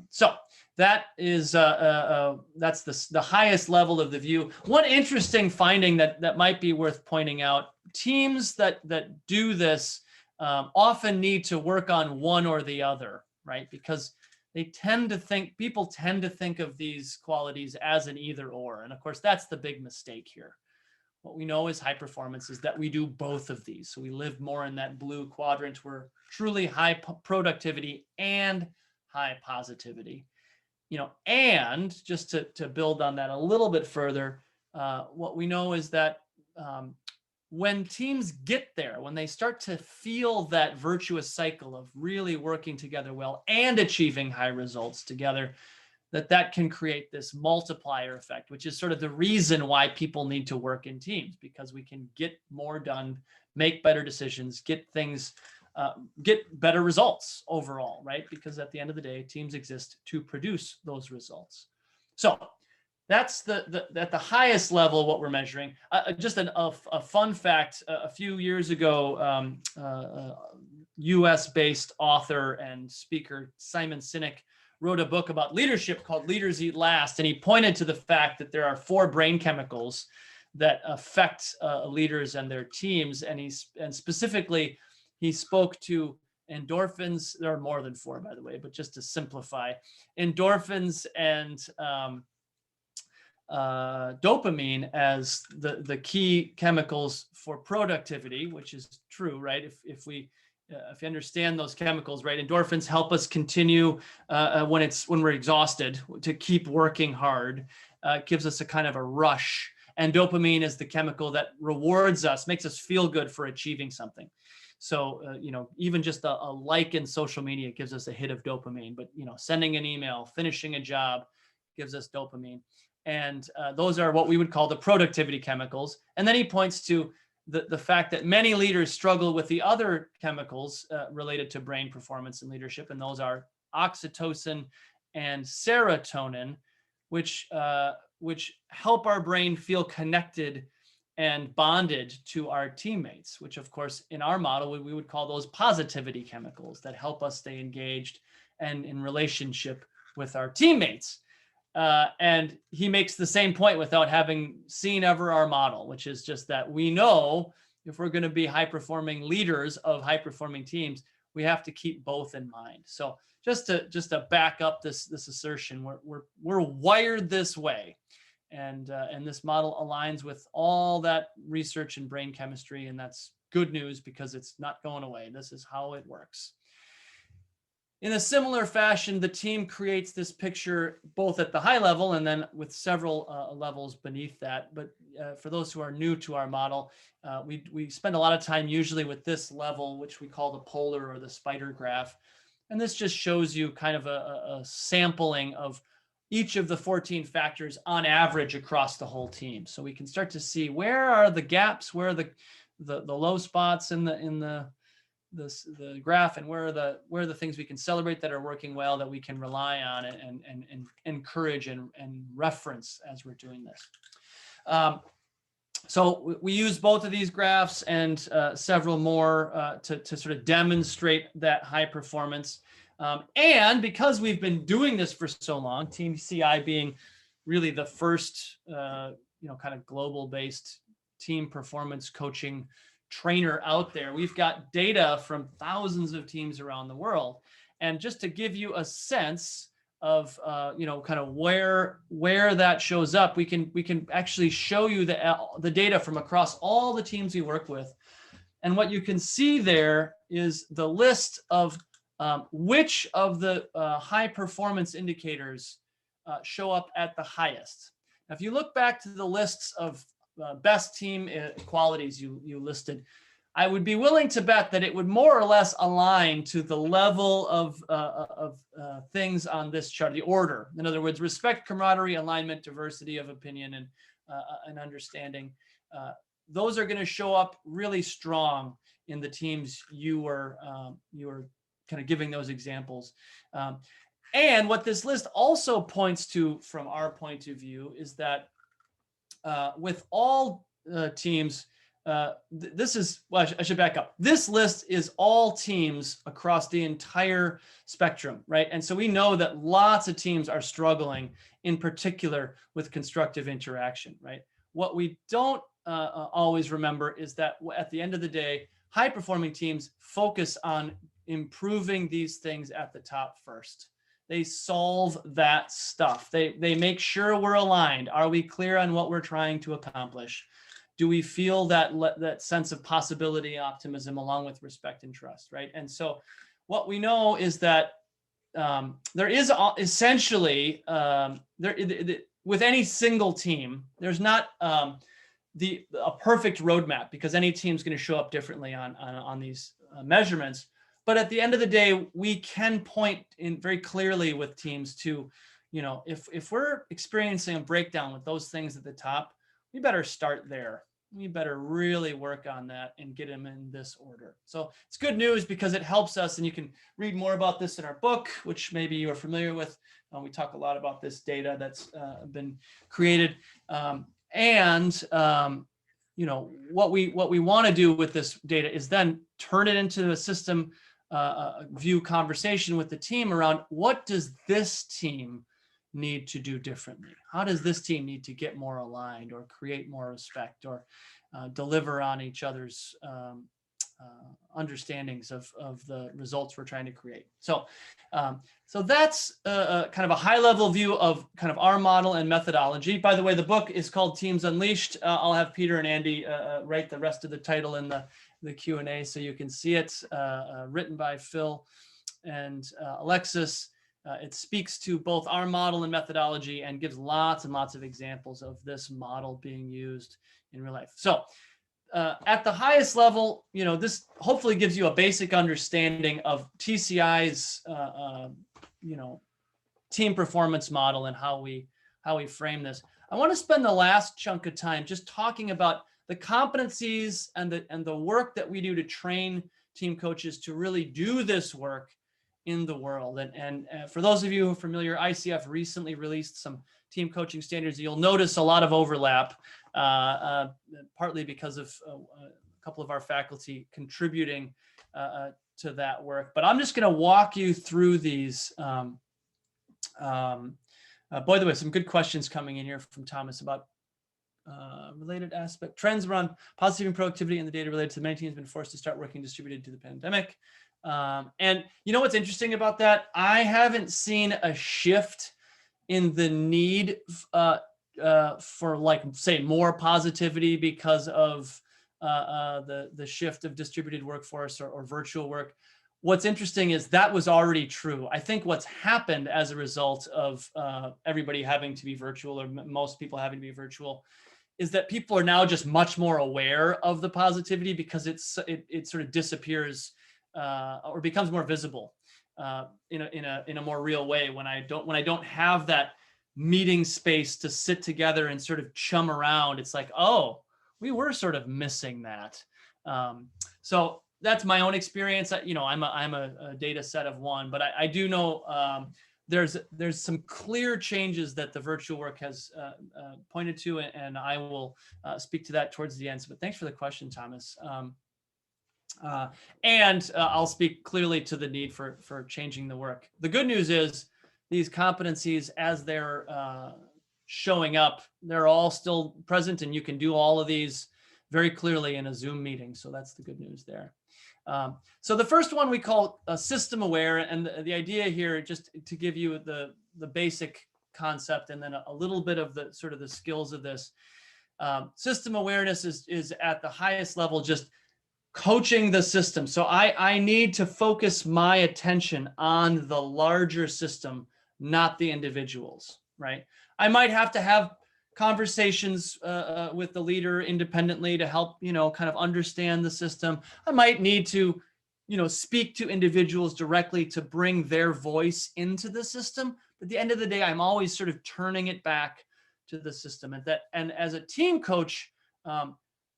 So that is that's the highest level of the view. One interesting finding that might be worth pointing out: teams that do this often need to work on one or the other, right? Because people tend to think of these qualities as an either or. And of course, that's the big mistake here. What we know is high performance is that we do both of these. So we live more in that blue quadrant where truly high productivity and high positivity. And just to build on that a little bit further, what we know is that when teams get there, when they start to feel that virtuous cycle of really working together well and achieving high results together, that can create this multiplier effect, which is sort of the reason why people need to work in teams, because we can get more done, make better decisions, get better results overall, right? Because at the end of the day, teams exist to produce those results. So that's at the highest level what we're measuring. Just a fun fact: a few years ago, U.S.-based author and speaker Simon Sinek wrote a book about leadership called Leaders Eat Last, and he pointed to the fact that there are 4 brain chemicals that affect leaders and their teams, and specifically he spoke to endorphins. There are more than 4, by the way, but just to simplify, endorphins and dopamine as the key chemicals for productivity, which is true, right? If you understand those chemicals, right, endorphins help us continue when we're exhausted to keep working hard. It gives us a kind of a rush, and dopamine is the chemical that rewards us, makes us feel good for achieving something. So, even just a like in social media gives us a hit of dopamine, but, sending an email, finishing a job gives us dopamine. And those are what we would call the productivity chemicals. And then he points to the fact that many leaders struggle with the other chemicals related to brain performance and leadership. And those are oxytocin and serotonin, which help our brain feel connected and bonded to our teammates, which of course in our model, we would call those positivity chemicals that help us stay engaged and in relationship with our teammates. And he makes the same point without having seen ever our model, which is just that we know if we're going to be high-performing leaders of high-performing teams, we have to keep both in mind. So just to back up this assertion, we're wired this way, and this model aligns with all that research in brain chemistry, and that's good news because it's not going away. This is how it works. In a similar fashion, the team creates this picture both at the high level and then with several levels beneath that. But for those who are new to our model, we spend a lot of time usually with this level, which we call the polar or the spider graph. And this just shows you kind of a sampling of each of the 14 factors on average across the whole team. So we can start to see where are the gaps, where are the low spots in the graph, and where are the things we can celebrate that are working well, that we can rely on and encourage and reference as we're doing this. So we use both of these graphs and several more to sort of demonstrate that high performance. And because we've been doing this for so long, Team CI being really the first kind of global-based team performance coaching trainer out there, we've got data from thousands of teams around the world. And just to give you a sense of kind of where that shows up, we can actually show you the data from across all the teams we work with. And what you can see there is the list of which of the high performance indicators show up at the highest. Now, if you look back to the lists of best team qualities you listed, I would be willing to bet that it would more or less align to the level of things on this chart, the order. In other words, respect, camaraderie, alignment, diversity of opinion, and understanding. Those are going to show up really strong in the teams you were kind of giving those examples. And what this list also points to from our point of view is that with all teams, this is, well, I should back up. This list is all teams across the entire spectrum, right? And so we know that lots of teams are struggling, in particular with constructive interaction, right? What we don't always remember is that at the end of the day, high-performing teams focus on improving these things at the top first. They solve that stuff. They make sure we're aligned. Are we clear on what we're trying to accomplish? Do we feel that sense of possibility, optimism, along with respect and trust, right? And so what we know is that there is essentially, with any single team, there's not a perfect roadmap, because any team's going to show up differently on these measurements. But at the end of the day, we can point in very clearly with teams to, if we're experiencing a breakdown with those things at the top, we better start there. We better really work on that and get them in this order. So it's good news because it helps us, and you can read more about this in our book, which maybe you are familiar with. We talk a lot about this data that's been created. What we want to do with this data is then turn it into a system view conversation with the team around what does this team need to do differently? How does this team need to get more aligned or create more respect or deliver on each other's understandings of the results we're trying to create. So, so that's kind of a high level view of kind of our model and methodology. By the way, the book is called Teams Unleashed. I'll have Peter and Andy write the rest of the title in the Q&A so you can see it, written by Phil and Alexis. It speaks to both our model and methodology and gives lots and lots of examples of this model being used in real life. So at the highest level, this hopefully gives you a basic understanding of TCI's, team performance model and how we frame this. I want to spend the last chunk of time just talking about the competencies and the work that we do to train team coaches to really do this work in the world. And for those of you who are familiar, ICF recently released some team coaching standards. You'll notice a lot of overlap, partly because of a couple of our faculty contributing to that work. But I'm just going to walk you through these. By the way, some good questions coming in here from Thomas about related aspect. Trends around positive and productivity and the data related to many teams have been forced to start working distributed to the pandemic. And what's interesting about that? I haven't seen a shift in the need for, like, say, more positivity because of the shift of distributed workforce or virtual work. What's interesting is that was already true. I think what's happened as a result of everybody having to be virtual, or most people having to be virtual, is that people are now just much more aware of the positivity because it sort of disappears or becomes more visible in a more real way when I don't have that meeting space to sit together and sort of chum around. It's like, oh, we were sort of missing that. So that's my own experience. I'm a data set of one, but I do know there's some clear changes that the virtual work has pointed to, and I will speak to that towards the end. But thanks for the question, Thomas. And I'll speak clearly to the need for changing the work. The good news is these competencies, as they're showing up, they're all still present, and you can do all of these very clearly in a Zoom meeting. So that's the good news there. So the first one we call system aware, and the idea here, just to give you the basic concept and then a little bit of the sort of the skills of this. System awareness is at the highest level just coaching the system. So I need to focus my attention on the larger system, not the individuals, right? I might have to have conversations with the leader independently to help, kind of understand the system. I might need to, speak to individuals directly to bring their voice into the system. But at the end of the day, I'm always sort of turning it back to the system. And as a team coach,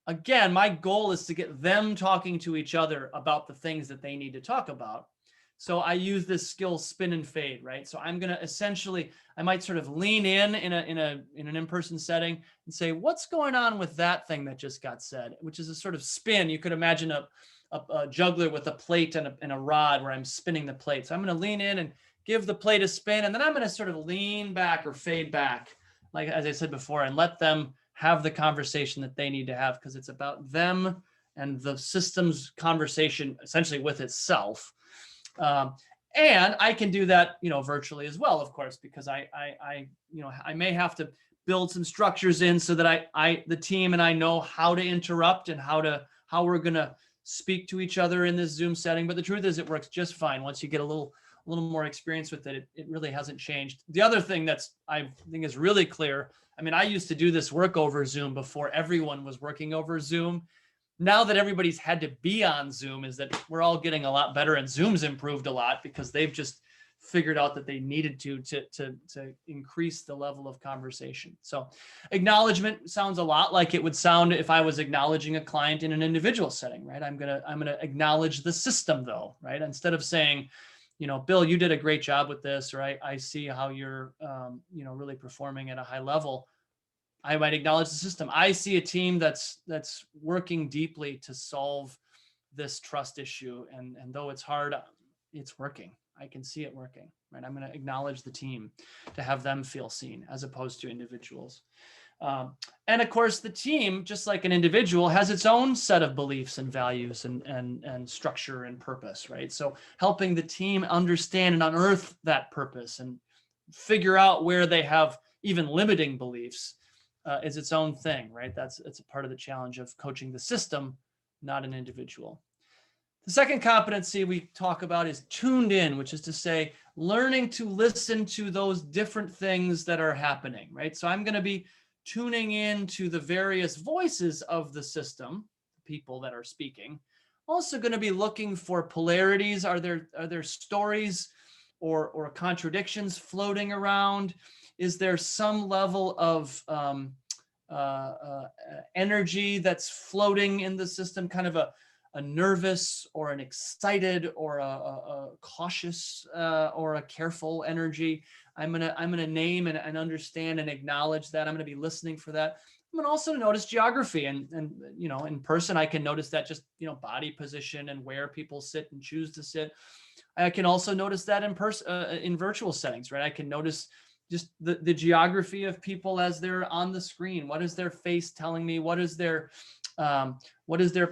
again, my goal is to get them talking to each other about the things that they need to talk about. So I use this skill spin and fade, right? So I'm going to essentially, I might sort of lean in an in-person setting and say, what's going on with that thing that just got said, which is a sort of spin. You could imagine a juggler with a plate and a rod where I'm spinning the plate. So I'm going to lean in and give the plate a spin, and then I'm going to sort of lean back or fade back, like as I said before, and let them have the conversation that they need to have, because it's about them and the system's conversation essentially with itself. And I can do that, virtually as well, of course, because I may have to build some structures in so that the team and I know how to interrupt and how we're going to speak to each other in this Zoom setting. But the truth is, it works just fine. Once you get a little more experience with it, it really hasn't changed. The other thing I think is really clear. I mean, I used to do this work over Zoom before everyone was working over Zoom. Now that everybody's had to be on Zoom, is that we're all getting a lot better, and Zoom's improved a lot because they've just figured out that they needed to increase the level of conversation. So acknowledgement sounds a lot like it would sound if I was acknowledging a client in an individual setting, right? I'm gonna acknowledge the system though, right? Instead of saying, Bill, you did a great job with this, or I see how you're, really performing at a high level. I might acknowledge the system. I see a team that's working deeply to solve this trust issue, and though it's hard, it's working. I can see it working, right? I'm going to acknowledge the team to have them feel seen as opposed to individuals. And of course, the team, just like an individual, has its own set of beliefs and values and structure and purpose, right? So helping the team understand and unearth that purpose and figure out where they have even limiting beliefs is its own thing, right? It's a part of the challenge of coaching the system, not an individual. The second competency we talk about is tuned in, which is to say, learning to listen to those different things that are happening, right? So I'm going to be tuning in to the various voices of the system, people that are speaking. Also going to be looking for polarities. Are there stories or contradictions floating around? Is there some level of energy that's floating in the system, kind of a nervous or an excited or a cautious or a careful energy? I'm gonna name and understand and acknowledge that. I'm gonna be listening for that. I'm gonna also notice geography, and you know, in person I can notice that, just, you know, body position and where people sit and choose to sit. I can also notice that in person, in virtual settings, right? I can notice just the geography of people as they're on the screen. What is their face telling me? What is their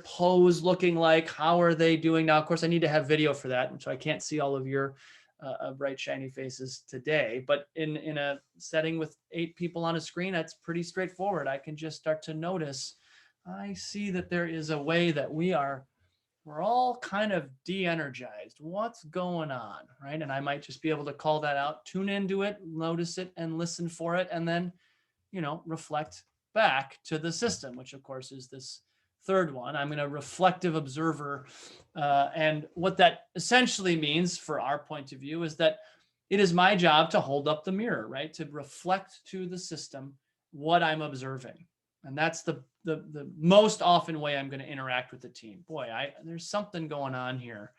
pose looking like? How are they doing? Now, of course, I need to have video for that, so I can't see all of your bright, shiny faces today. But in a setting with 8 people on a screen, that's pretty straightforward. I can just start to notice. I see that there is a way that we're all kind of de-energized. What's going on, right? And I might just be able to call that out, tune into it, notice it, and listen for it, and then, you know, reflect back to the system, which of course is this third one. I'm a reflective observer. And what that essentially means for our point of view is that it is my job to hold up the mirror, right? To reflect to the system what I'm observing. And that's the most often way I'm going to interact with the team. Boy, there's something going on here.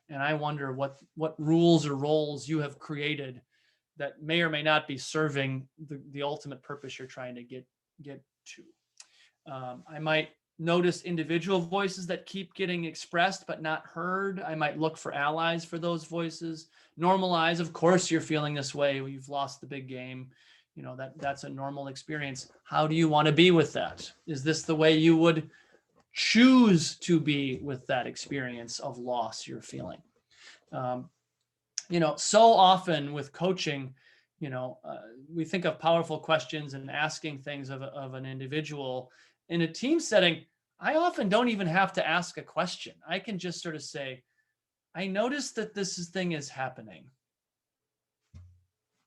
And I wonder what rules or roles you have created that may or may not be serving the ultimate purpose you're trying to get to. I might notice individual voices that keep getting expressed but not heard. I might look for allies for those voices. Normalize, of course, you're feeling this way. You've lost the big game. You know, that's a normal experience. How do you want to be with that? Is this the way you would choose to be with that experience of loss you're feeling? You know, so often with coaching, you know, we think of powerful questions and asking things of an individual. In a team setting, I often don't even have to ask a question. I can just sort of say, I noticed that this thing is happening.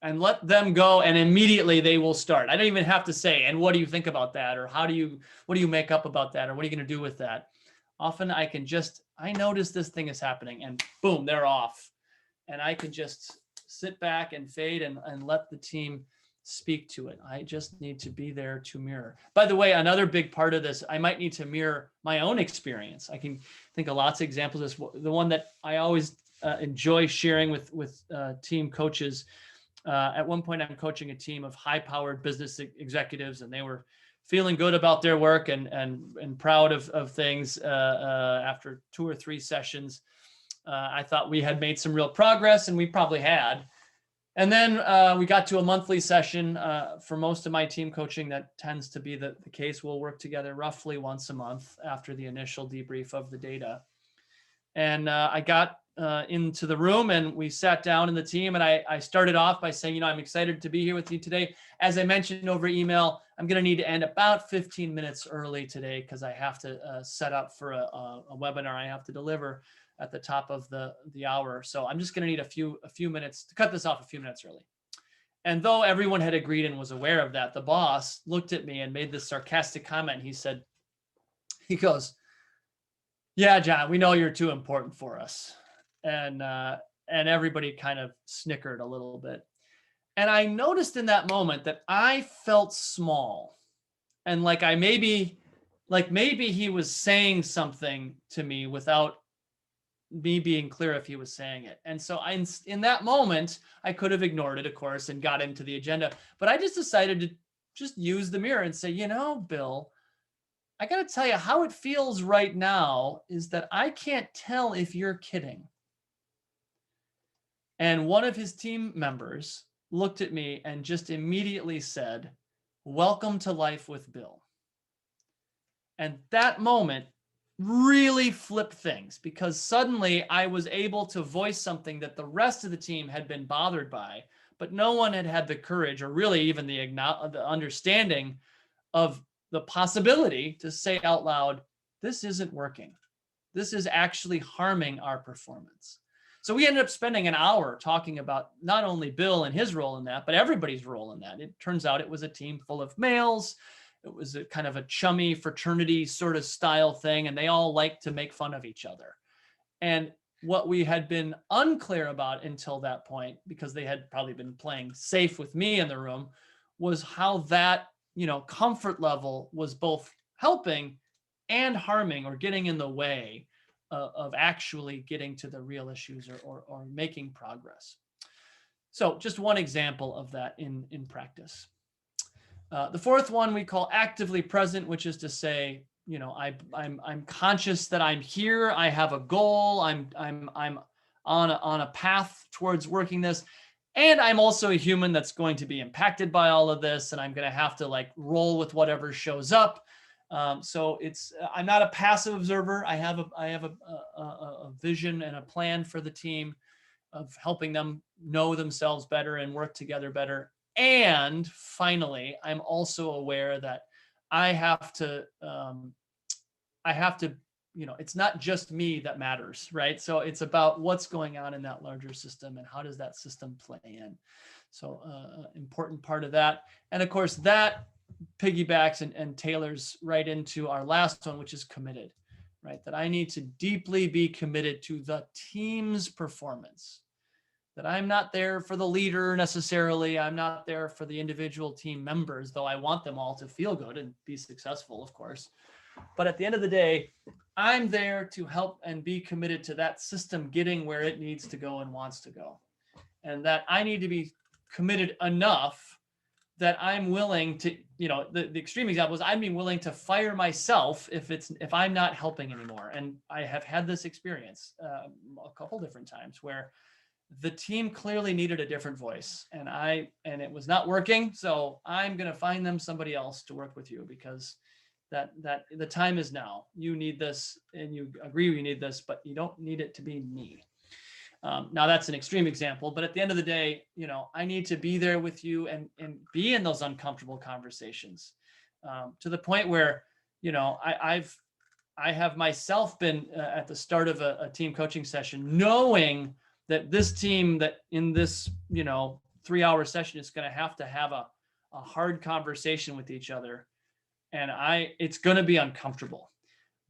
And let them go, and immediately they will start. I don't even have to say, and what do you think about that? Or what do you make up about that? Or what are you going to do with that? Often I notice this thing is happening, and boom, they're off. And I can just sit back and fade and let the team speak to it. I just need to be there to mirror. By the way, another big part of this, I might need to mirror my own experience. I can think of lots of examples. The one that I always enjoy sharing with team coaches. At one point, I'm coaching a team of high-powered business executives, and they were feeling good about their work and proud of things. After 2 or 3 sessions, I thought we had made some real progress, and we probably had. And then we got to a monthly session. For most of my team coaching, that tends to be the case. We'll work together roughly once a month after the initial debrief of the data. And I got into the room, and we sat down in the team, and I started off by saying, you know, I'm excited to be here with you today. As I mentioned over email, I'm going to need to end about 15 minutes early today because I have to set up for a webinar I have to deliver at the top of the hour. So I'm just going to need a few minutes to cut this off a few minutes early. And though everyone had agreed and was aware of that, the boss looked at me and made this sarcastic comment. He goes, yeah, John, we know you're too important for us. And everybody kind of snickered a little bit. And I noticed in that moment that I felt small, and like maybe he was saying something to me without me being clear if he was saying it. And so in that moment, I could have ignored it, of course, and got into the agenda. But I just decided to just use the mirror and say, you know, Bill, I got to tell you how it feels right now is that I can't tell if you're kidding. And one of his team members looked at me and just immediately said, welcome to life with Bill. And that moment really flipped things, because suddenly I was able to voice something that the rest of the team had been bothered by, but no one had had the courage or really even the understanding of the possibility to say out loud, this isn't working. This is actually harming our performance. So we ended up spending an hour talking about not only Bill and his role in that, but everybody's role in that. It turns out it was a team full of males. It was a kind of a chummy fraternity sort of style thing, and they all liked to make fun of each other. And what we had been unclear about until that point, because they had probably been playing safe with me in the room, was how that, comfort level was both helping and harming or getting in the way of actually getting to the real issues or making progress. So just one example of that in practice. The fourth one we call actively present, which is to say, I'm conscious that I'm here. I have a goal. I'm on a path towards working this, and I'm also a human that's going to be impacted by all of this, and I'm going to have to roll with whatever shows up. So I'm not a passive observer. I have a vision and a plan for the team of helping them know themselves better and work together better. And finally, I'm also aware that I have to, it's not just me that matters, right? So it's about what's going on in that larger system and how does that system play in. So important part of that. And of course, that piggybacks and tailors right into our last one, which is committed, right? That I need to deeply be committed to the team's performance. That I'm not there for the leader necessarily. I'm not there for the individual team members, though I want them all to feel good and be successful, of course. But at the end of the day, I'm there to help and be committed to that system getting where it needs to go and wants to go. And that I need to be committed enough that I'm willing to, the extreme example is I'm being willing to fire myself if I'm not helping anymore. And I have had this experience a couple different times where the team clearly needed a different voice, and it was not working. So I'm going to find them somebody else to work with you, because that the time is now. You need this, and you agree you need this, but you don't need it to be me. Now that's an extreme example, but at the end of the day, I need to be there with you and be in those uncomfortable conversations to the point where, I have myself been at the start of a team coaching session, knowing that this team that in this, 3-hour session is going to have a hard conversation with each other. And it's going to be uncomfortable,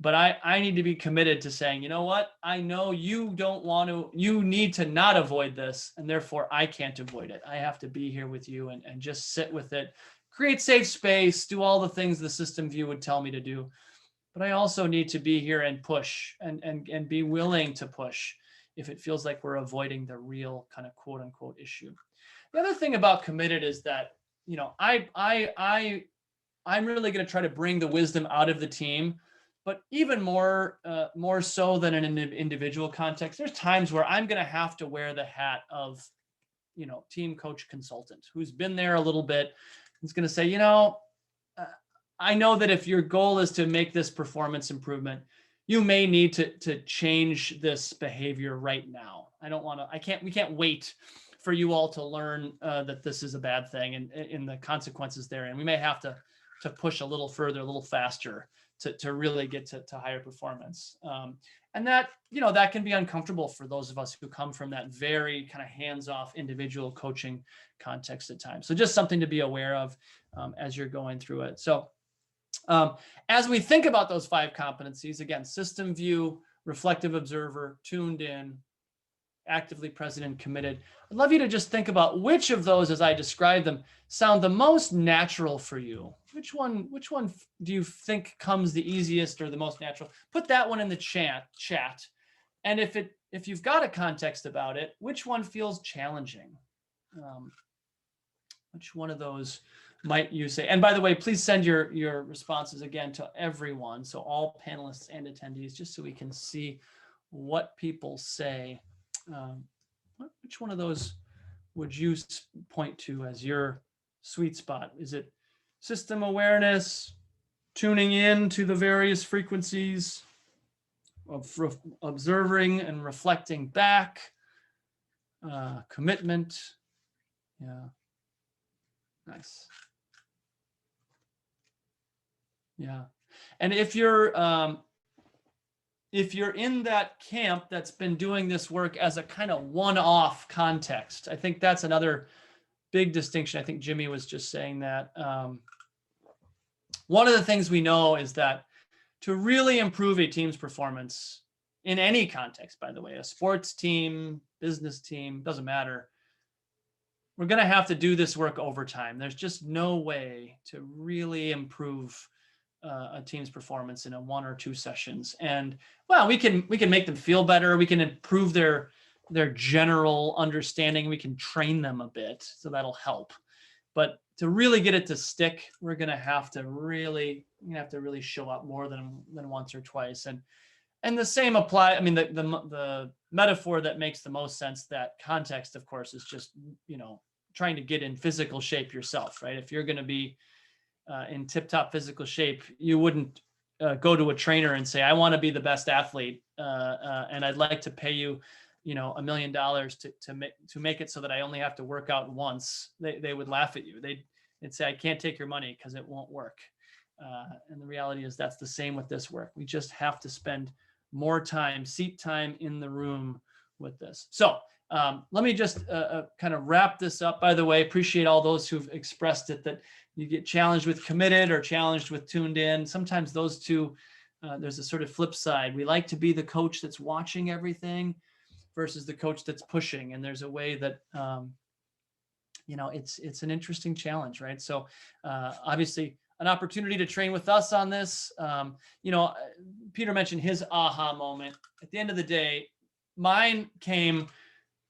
but I need to be committed to saying, you know what, I know you need to not avoid this. And therefore I can't avoid it. I have to be here with you and just sit with it, create safe space, do all the things the system view would tell me to do. But I also need to be here and push and be willing to push if it feels like we're avoiding the real kind of quote unquote issue. The other thing about committed is that, I'm really going to try to bring the wisdom out of the team, but even more so than in an individual context, there's times where I'm going to have to wear the hat of, team coach consultant who's been there a little bit. It's going to say, I know that if your goal is to make this performance improvement, you may need to change this behavior right now. We can't wait for you all to learn that this is a bad thing and in the consequences there. And we may have to push a little further, a little faster to really get to higher performance. And that, that can be uncomfortable for those of us who come from that very kind of hands-off individual coaching context at times. So just something to be aware of as you're going through it. So as we think about those 5 competencies, again, system view, reflective observer, tuned in, actively present and committed. I'd love you to just think about which of those, as I describe them, sound the most natural for you. Which one do you think comes the easiest or the most natural? Put that one in the chat. And if you've got a context about it, which one feels challenging? Which one of those might you say? And by the way, please send your responses again to everyone. So all panelists and attendees, just so we can see what people say. Which one of those would you point to as your sweet spot? Is it system awareness, tuning in to the various frequencies of observing and reflecting back, commitment. Yeah, nice. Yeah, and if you're in that camp that's been doing this work as a kind of one-off context, I think that's another big distinction. I think Jimmy was just saying that. One of the things we know is that to really improve a team's performance in any context, by the way, a sports team, business team, doesn't matter, we're going to have to do this work over time. There's just no way to really improve a team's performance in a 1 or 2 sessions. And well, we can make them feel better. We can improve their general understanding. We can train them a bit, so that'll help. But to really get it to stick, we're going to have to really show up more than once or twice. And the same apply. I mean, the metaphor that makes the most sense, that context, of course, is just, trying to get in physical shape yourself, right? If you're going to be in tip-top physical shape, you wouldn't go to a trainer and say, I want to be the best athlete, and I'd like to pay you, $1 million to make it so that I only have to work out once. They would laugh at you. They'd say, I can't take your money because it won't work. And the reality is that's the same with this work. We just have to spend more time, seat time in the room with this. So let me just kind of wrap this up. By the way, appreciate all those who've expressed it, that you get challenged with committed or challenged with tuned in. Sometimes those two, there's a sort of flip side. We like to be the coach that's watching everything versus the coach that's pushing. And there's a way that, it's an interesting challenge, right? So obviously an opportunity to train with us on this. Peter mentioned his aha moment. At the end of the day, mine came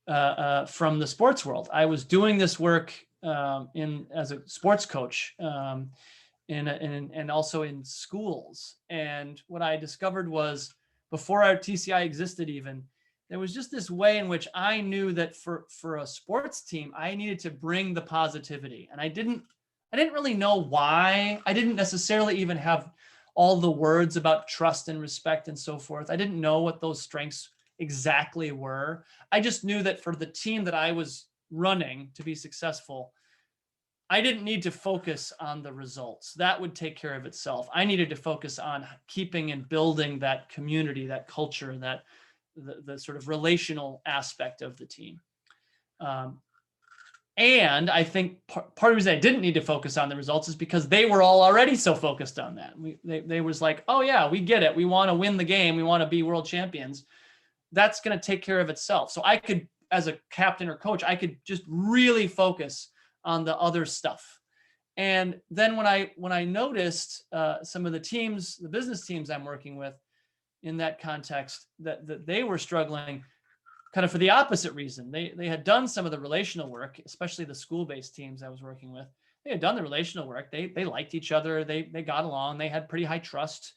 from the sports world. I was doing this work as a sports coach and also in schools. And what I discovered was, before our TCI existed even, there was just this way in which I knew that for a sports team, I needed to bring the positivity. And I didn't really know why. I didn't necessarily even have all the words about trust and respect and so forth. I didn't know what those strengths exactly were. I just knew that for the team that I was running to be successful, I didn't need to focus on the results. That would take care of itself. I needed to focus on keeping and building that community, that culture, that the sort of relational aspect of the team. And I think part of the reason I didn't need to focus on the results is because they were all already so focused on that. They was like, oh yeah, we get it. We want to win the game. We want to be world champions. That's going to take care of itself. So I could, as a captain or coach, I could just really focus on the other stuff. And then when I noticed some of the teams, the business teams I'm working with in that context, that they were struggling kind of for the opposite reason. They had done some of the relational work, especially the school-based teams I was working with. They had done the relational work. They liked each other. They got along. They had pretty high trust.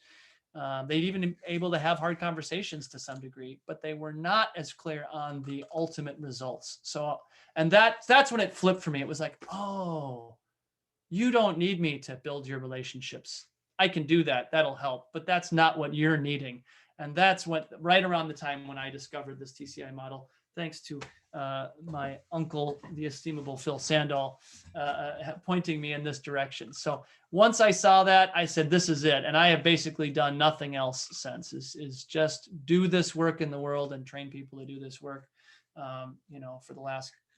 They'd even been able to have hard conversations to some degree, but they were not as clear on the ultimate results. So, and that's when it flipped for me. It was like, oh, you don't need me to build your relationships. I can do that. That'll help, but that's not what you're needing. And that's what, right around the time when I discovered this TCI model, thanks to my uncle, the estimable Phil Sandahl, pointing me in this direction. So once I saw that, I said, this is it. And I have basically done nothing else since, is just do this work in the world and train people to do this work, for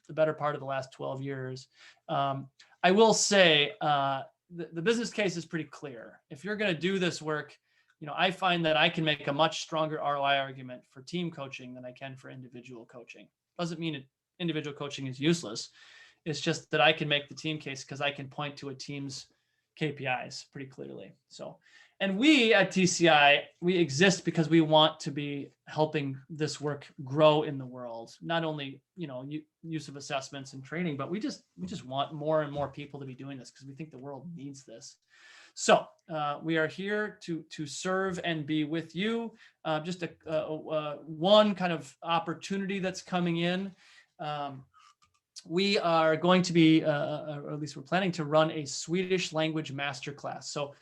the better part of the last 12 years. I will say the business case is pretty clear. If you're going to do this work, I find that I can make a much stronger ROI argument for team coaching than I can for individual coaching. Doesn't mean individual coaching is useless. It's just that I can make the team case because I can point to a team's KPIs pretty clearly. So, and we at TCI, we exist because we want to be helping this work grow in the world. Not only, use of assessments and training, but we just want more and more people to be doing this because we think the world needs this. So we are here to serve and be with you. Just one kind of opportunity that's coming in. we are going to be, or at least we're planning to run a Swedish language masterclass. So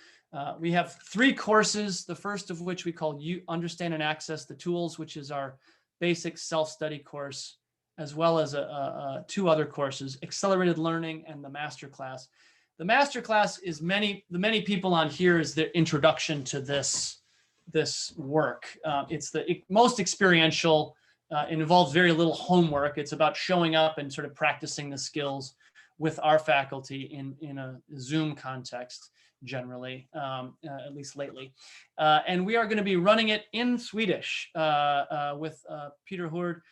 we have 3 courses, the first of which we call You Understand and Access the Tools, which is our basic self-study course, as well as 2 other courses, Accelerated Learning and the Masterclass. The Masterclass is the many people on here is the introduction to this work. It's the most experiential. It involves very little homework. It's about showing up and sort of practicing the skills with our faculty in a Zoom context, generally, at least lately. And we are going to be running it in Swedish with Peter Hurd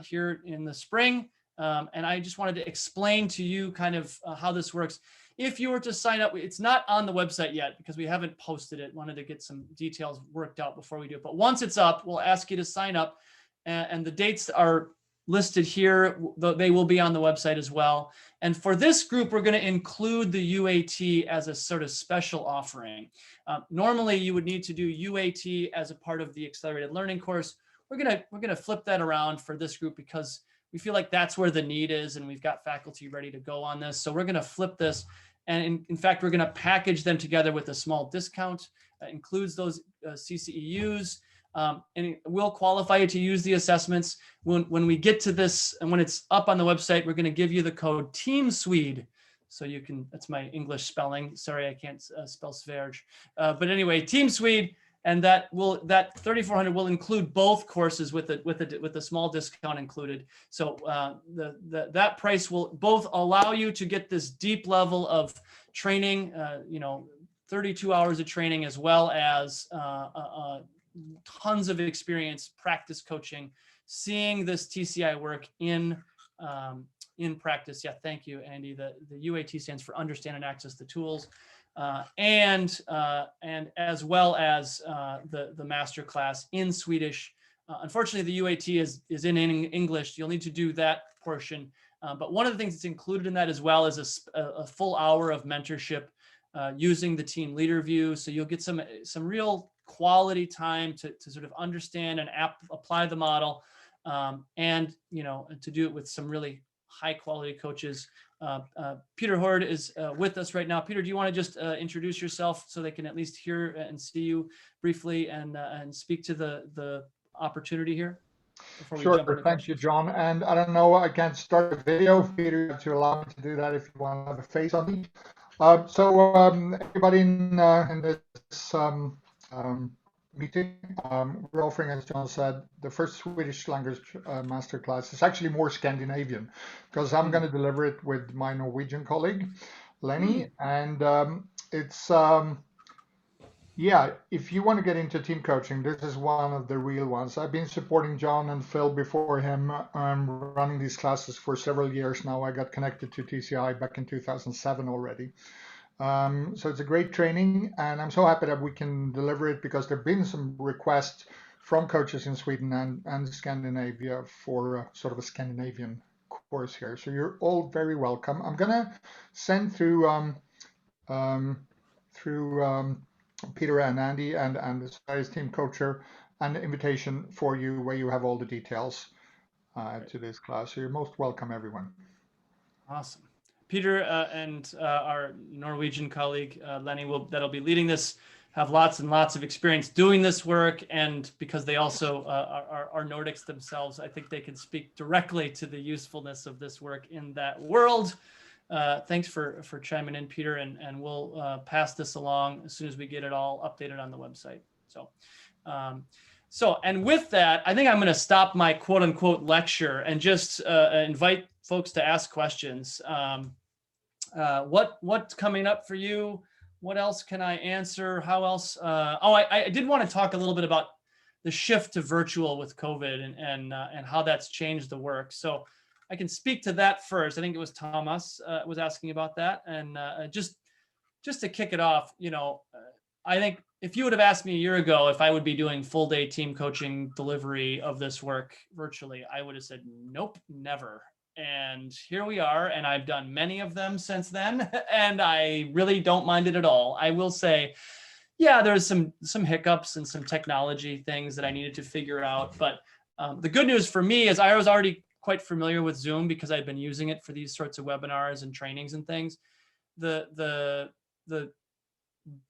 here in the spring. And I just wanted to explain to you kind of how this works. If you were to sign up, it's not on the website yet because we haven't posted it. Wanted to get some details worked out before we do it. But once it's up, we'll ask you to sign up. And the dates are listed here. They will be on the website as well. And for this group, we're going to include the UAT as a sort of special offering. Normally, you would need to do UAT as a part of the Accelerated Learning course. We're gonna flip that around for this group because we feel like that's where the need is, and we've got faculty ready to go on this. So we're gonna flip this, and in fact, we're gonna package them together with a small discount. Includes those CCEUs. And it will qualify you to use the assessments. When we get to this, and when it's up on the website, we're going to give you the code Team Swede. So you can, that's my English spelling. Sorry, I can't spell Sverige. But anyway, Team Swede, and that 3,400 will include both courses with a small discount included. So that price will both allow you to get this deep level of training, 32 hours of training, as well as tons of experience, practice coaching, seeing this TCI work in practice. Yeah, thank you, Andy. The UAT stands for Understand and Access the Tools, and as well as the master class in Swedish. Unfortunately, the UAT is in English. You'll need to do that portion. But one of the things that's included in that as well is a full hour of mentorship using the team leader view. So you'll get some real quality time to sort of understand and apply the model, and to do it with some really high quality coaches. Peter Hurd is with us right now. Peter, do you want to just introduce yourself so they can at least hear and see you briefly, and speak to the opportunity here before we jump into Sure, thank you, John. And I don't know, I can't start a video. Peter, you have to allow me to do that if you want to have a face on me. Everybody in this meeting, we're offering, as John said, the first Swedish language masterclass. It's actually more Scandinavian because I'm going to deliver it with my Norwegian colleague, Lenny. And if you want to get into team coaching, this is one of the real ones. I've been supporting John and Phil before him, running these classes for several years now. I got connected to TCI back in 2007 already. So it's a great training, and I'm so happy that we can deliver it because there have been some requests from coaches in Sweden and Scandinavia for sort of a Scandinavian course here. So you're all very welcome. I'm going to send through Peter and Andy and the Society's team coacher an invitation for you where you have all the details to this class. So you're most welcome, everyone. Awesome. Peter and our Norwegian colleague, Lenny, that'll be leading this, have lots and lots of experience doing this work. And because they also are Nordics themselves, I think they can speak directly to the usefulness of this work in that world. Thanks for chiming in, Peter, and we'll pass this along as soon as we get it all updated on the website. And with that, I think I'm going to stop my quote unquote lecture and just invite folks to ask questions. What's coming up for you? What else can I answer? How else? I did want to talk a little bit about the shift to virtual with COVID and how that's changed the work. So I can speak to that first. I think it was Thomas was asking about that. And just to kick it off, I think if you would have asked me a year ago if I would be doing full day team coaching delivery of this work virtually, I would have said, nope, never. And here we are, and I've done many of them since then, and I really don't mind it at all. I will say, yeah, there's some hiccups and some technology things that I needed to figure out. But the good news for me is I was already quite familiar with Zoom because I've been using it for these sorts of webinars and trainings and things. The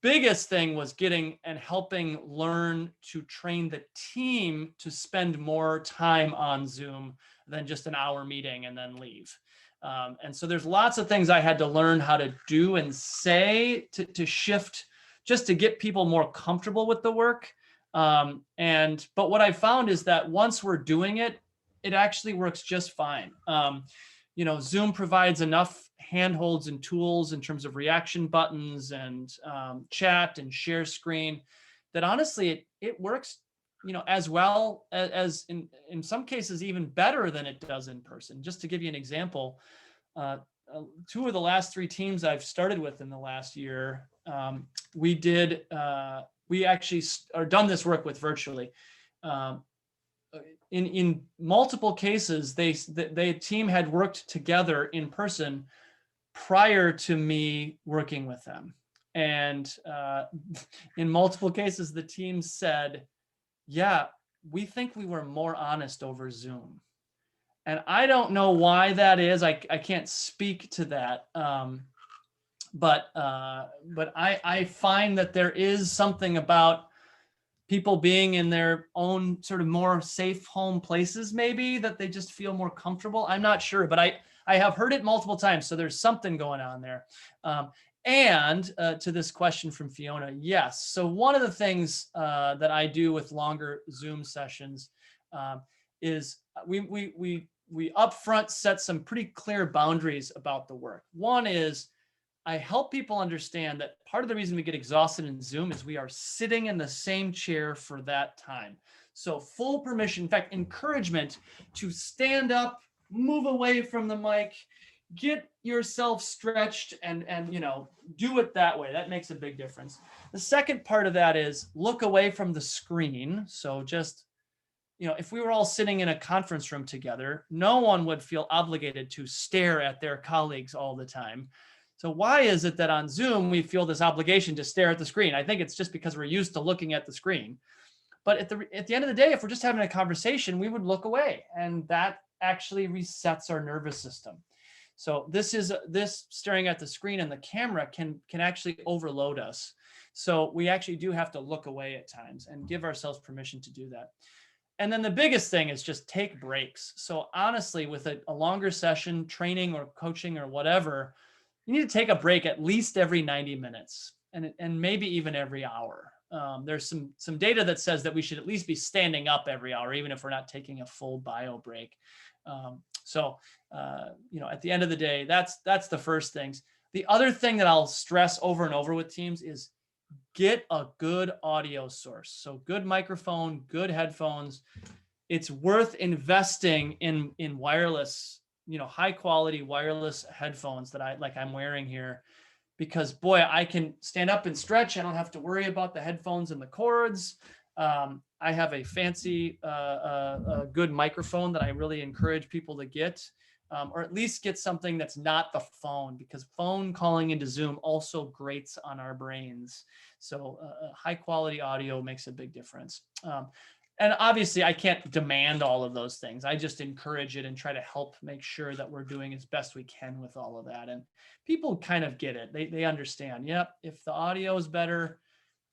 biggest thing was getting and helping learn to train the team to spend more time on Zoom than just an hour meeting and then leave. And so there's lots of things I had to learn how to do and say to shift just to get people more comfortable with the work. But what I found is that once we're doing it, it actually works just fine. Zoom provides enough handholds and tools in terms of reaction buttons and chat and share screen that honestly it works as well as in some cases even better than it does in person. Just to give you an example, 2 of the last 3 teams I've started with in the last year, we actually are done this work with virtually. In multiple cases, the team had worked together in person prior to me working with them. And in multiple cases, the team said, yeah, we think we were more honest over Zoom. And I don't know why that is. I can't speak to that. But I find that there is something about people being in their own sort of more safe home places, maybe, that they just feel more comfortable. I'm not sure, but I have heard it multiple times. So there's something going on there. And to this question from Fiona, yes. So one of the things that I do with longer Zoom sessions is we upfront set some pretty clear boundaries about the work. One is I help people understand that part of the reason we get exhausted in Zoom is we are sitting in the same chair for that time. So full permission, in fact, encouragement to stand up, move away from the mic, get yourself stretched and do it that way. That makes a big difference. The second part of that is look away from the screen. So just, if we were all sitting in a conference room together, no one would feel obligated to stare at their colleagues all the time. So why is it that on Zoom, we feel this obligation to stare at the screen? I think it's just because we're used to looking at the screen. But at the end of the day, if we're just having a conversation, we would look away, and that actually resets our nervous system. So this staring at the screen and the camera can actually overload us. So we actually do have to look away at times and give ourselves permission to do that. And then the biggest thing is just take breaks. So honestly, with a longer session, training or coaching or whatever, you need to take a break at least every 90 minutes and maybe even every hour. There's some data that says that we should at least be standing up every hour, even if we're not taking a full bio break. At the end of the day, that's the first things. The other thing that I'll stress over and over with teams is get a good audio source. So good microphone, good headphones. It's worth investing in wireless, high quality wireless headphones that I'm wearing here, because boy, I can stand up and stretch. I don't have to worry about the headphones and the cords. I have a fancy, good microphone that I really encourage people to get, or at least get something that's not the phone, because phone calling into Zoom also grates on our brains. So high quality audio makes a big difference. And obviously I can't demand all of those things. I just encourage it and try to help make sure that we're doing as best we can with all of that. And people kind of get it. They understand, yep, if the audio is better,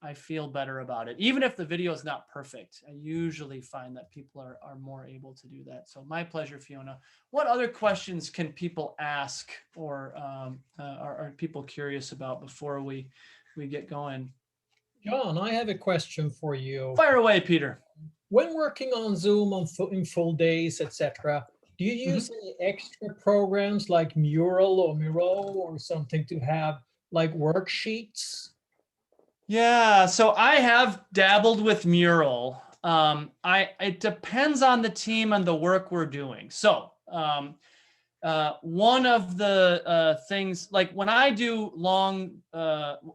I feel better about it. Even if the video is not perfect, I usually find that people are more able to do that. So my pleasure, Fiona. What other questions can people ask, or are people curious about before we get going? John, I have a question for you. Fire away, Peter. When working on Zoom in full days, etc., do you use any extra programs like Mural or Miro or something to have like worksheets? Yeah, so I have dabbled with Mural. It depends on the team and the work we're doing. So one of the things, like when I do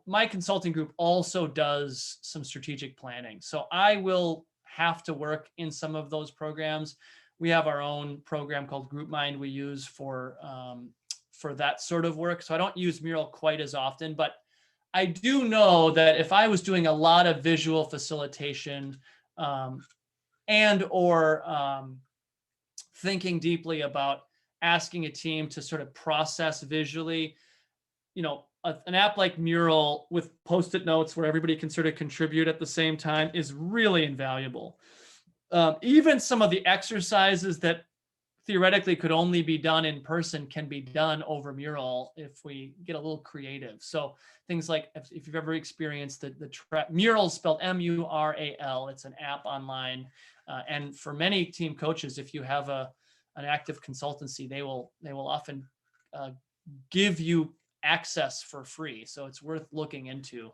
my consulting group also does some strategic planning. So I will have to work in some of those programs. We have our own program called GroupMind we use for that sort of work. So I don't use Mural quite as often, but I do know that if I was doing a lot of visual facilitation and or thinking deeply about asking a team to sort of process visually, an app like Mural with Post-it notes where everybody can sort of contribute at the same time is really invaluable. Even some of the exercises that theoretically could only be done in person can be done over Mural if we get a little creative. So things like if you've ever experienced Mural spelled M-U-R-A-L, it's an app online. And for many team coaches, if you have an active consultancy, they will often give you access for free. So it's worth looking into.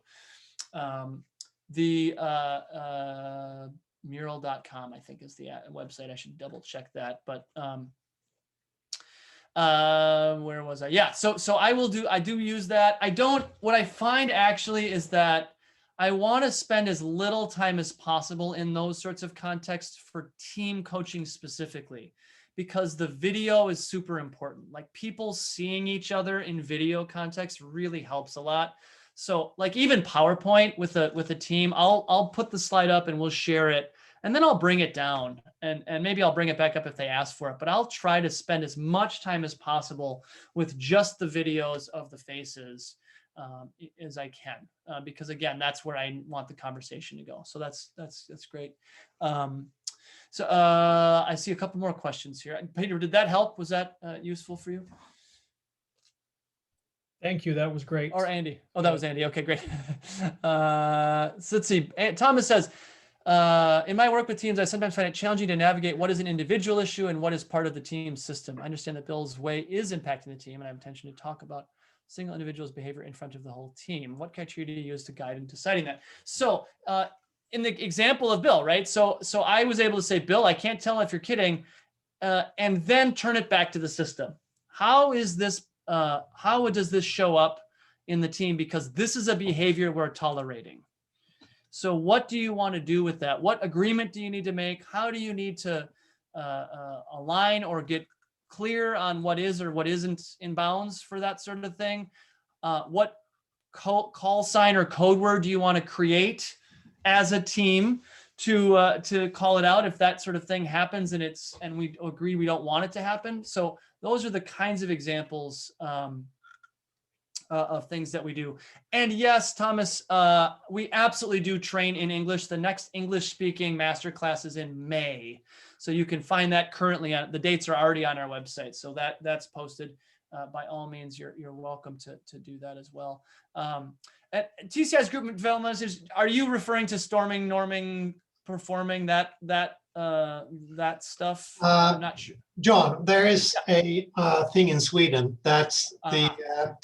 Mural.com, I think, is the website. I should double check that. But where was I? Yeah. So I do use that. What I find actually is that I want to spend as little time as possible in those sorts of contexts for team coaching specifically, because the video is super important. Like people seeing each other in video context really helps a lot. So like even PowerPoint with a team, I'll put the slide up and we'll share it, and then I'll bring it down and maybe I'll bring it back up if they ask for it, but I'll try to spend as much time as possible with just the videos of the faces as I can, because again, that's where I want the conversation to go. So that's great. So I see a couple more questions here. Peter, did that help? Was that useful for you? Thank you. That was great. Or Andy? Oh, that was Andy. Okay, great. So let's see. Thomas says, in my work with teams, I sometimes find it challenging to navigate what is an individual issue and what is part of the team system. I understand that Bill's way is impacting the team, and I have intention to talk about single individual's behavior in front of the whole team. What criteria do you use to guide in deciding that? So in the example of Bill, right? So I was able to say, Bill, I can't tell if you're kidding, and then turn it back to the system. How does this show up in the team? Because this is a behavior we're tolerating. So what do you want to do with that? What agreement do you need to make? How do you need to align or get clear on what is or what isn't in bounds for that sort of thing? What call sign or code word do you want to create as a team to call it out if that sort of thing happens and we agree we don't want it to happen? So those are the kinds of examples of things that we do. And yes, Thomas, we absolutely do train in English. The next English speaking masterclass is in May. So you can find that currently the dates are already on our website. So that's posted. By all means, you're welcome to do that as well. At TCI's group development, are you referring to storming, norming, performing, that stuff? I'm not sure. John, there is a thing in Sweden that's the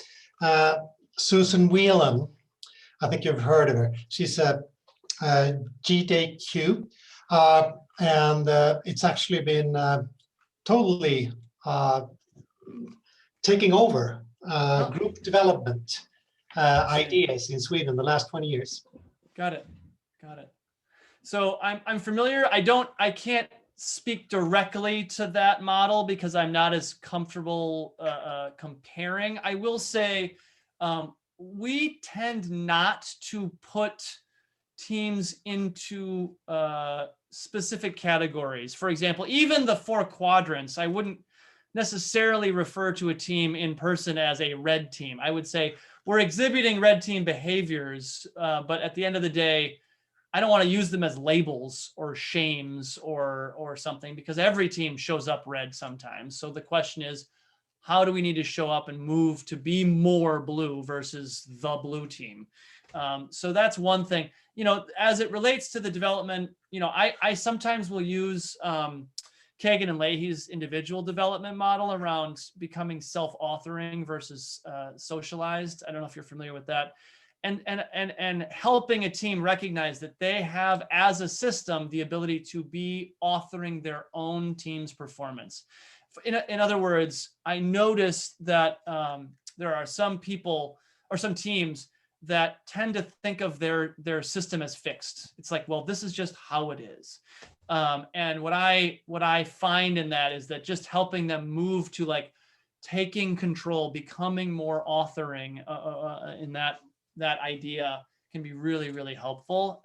Susan Whelan. I think you've heard of her. She's a GDQ, and it's actually been totally taking over group development ideas in Sweden the last 20 years. Got it. So I'm familiar. I can't speak directly to that model because I'm not as comfortable comparing. I will say we tend not to put teams into specific categories. For example, even the 4 quadrants, I wouldn't necessarily refer to a team in person as a red team. I would say we're exhibiting red team behaviors, but at the end of the day, I don't want to use them as labels or shames or something, because every team shows up red sometimes. So the question is, how do we need to show up and move to be more blue versus the blue team? So that's one thing. As it relates to the development, I sometimes will use Kagan and Leahy's individual development model around becoming self-authoring versus socialized. I don't know if you're familiar with that. And helping a team recognize that they have, as a system, the ability to be authoring their own team's performance. In other words, I noticed that there are some people or some teams that tend to think of their system as fixed. It's like, well, this is just how it is. And what I find in that is that just helping them move to like taking control, becoming more authoring in that idea can be really, really helpful.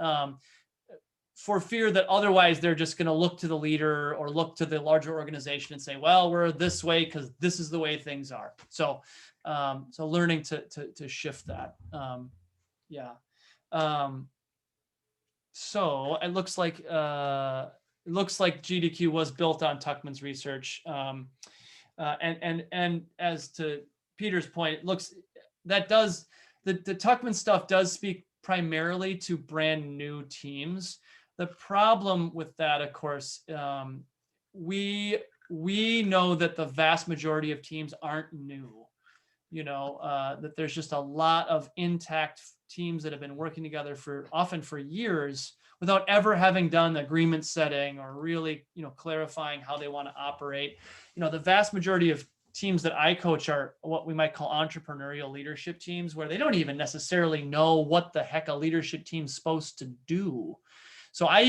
for fear that otherwise they're just going to look to the leader or look to the larger organization and say, well, we're this way because this is the way things are. So, so learning to shift that. Yeah. So it looks like GDQ was built on Tuckman's research. And as to Peter's point, it looks that does the Tuckman stuff does speak primarily to brand new teams. The problem with that, of course, we know that the vast majority of teams aren't new. That there's just a lot of intact teams that have been working together often for years without ever having done agreement setting or really, clarifying how they want to operate. The vast majority of teams that I coach are what we might call entrepreneurial leadership teams, where they don't even necessarily know what the heck a leadership team's supposed to do. So I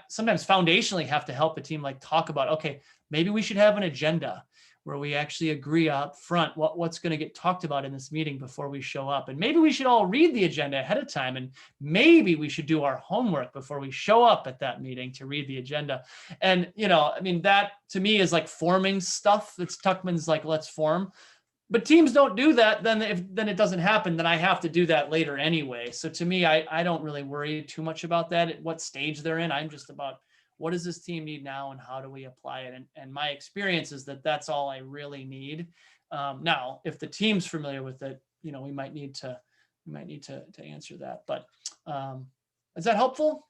sometimes foundationally have to help a team talk about, okay, maybe we should have an agenda where we actually agree up front what's going to get talked about in this meeting before we show up. And maybe we should all read the agenda ahead of time. And maybe we should do our homework before we show up at that meeting to read the agenda. And, that to me is forming stuff. That's Tuckman's let's form. But teams don't do that, then it doesn't happen, then I have to do that later anyway. So to me, I don't really worry too much about that, at what stage they're in. I'm just about, what does this team need now and how do we apply it? And my experience is that that's all I really need. Now, if the team's familiar with it, we might need to answer that. But is that helpful?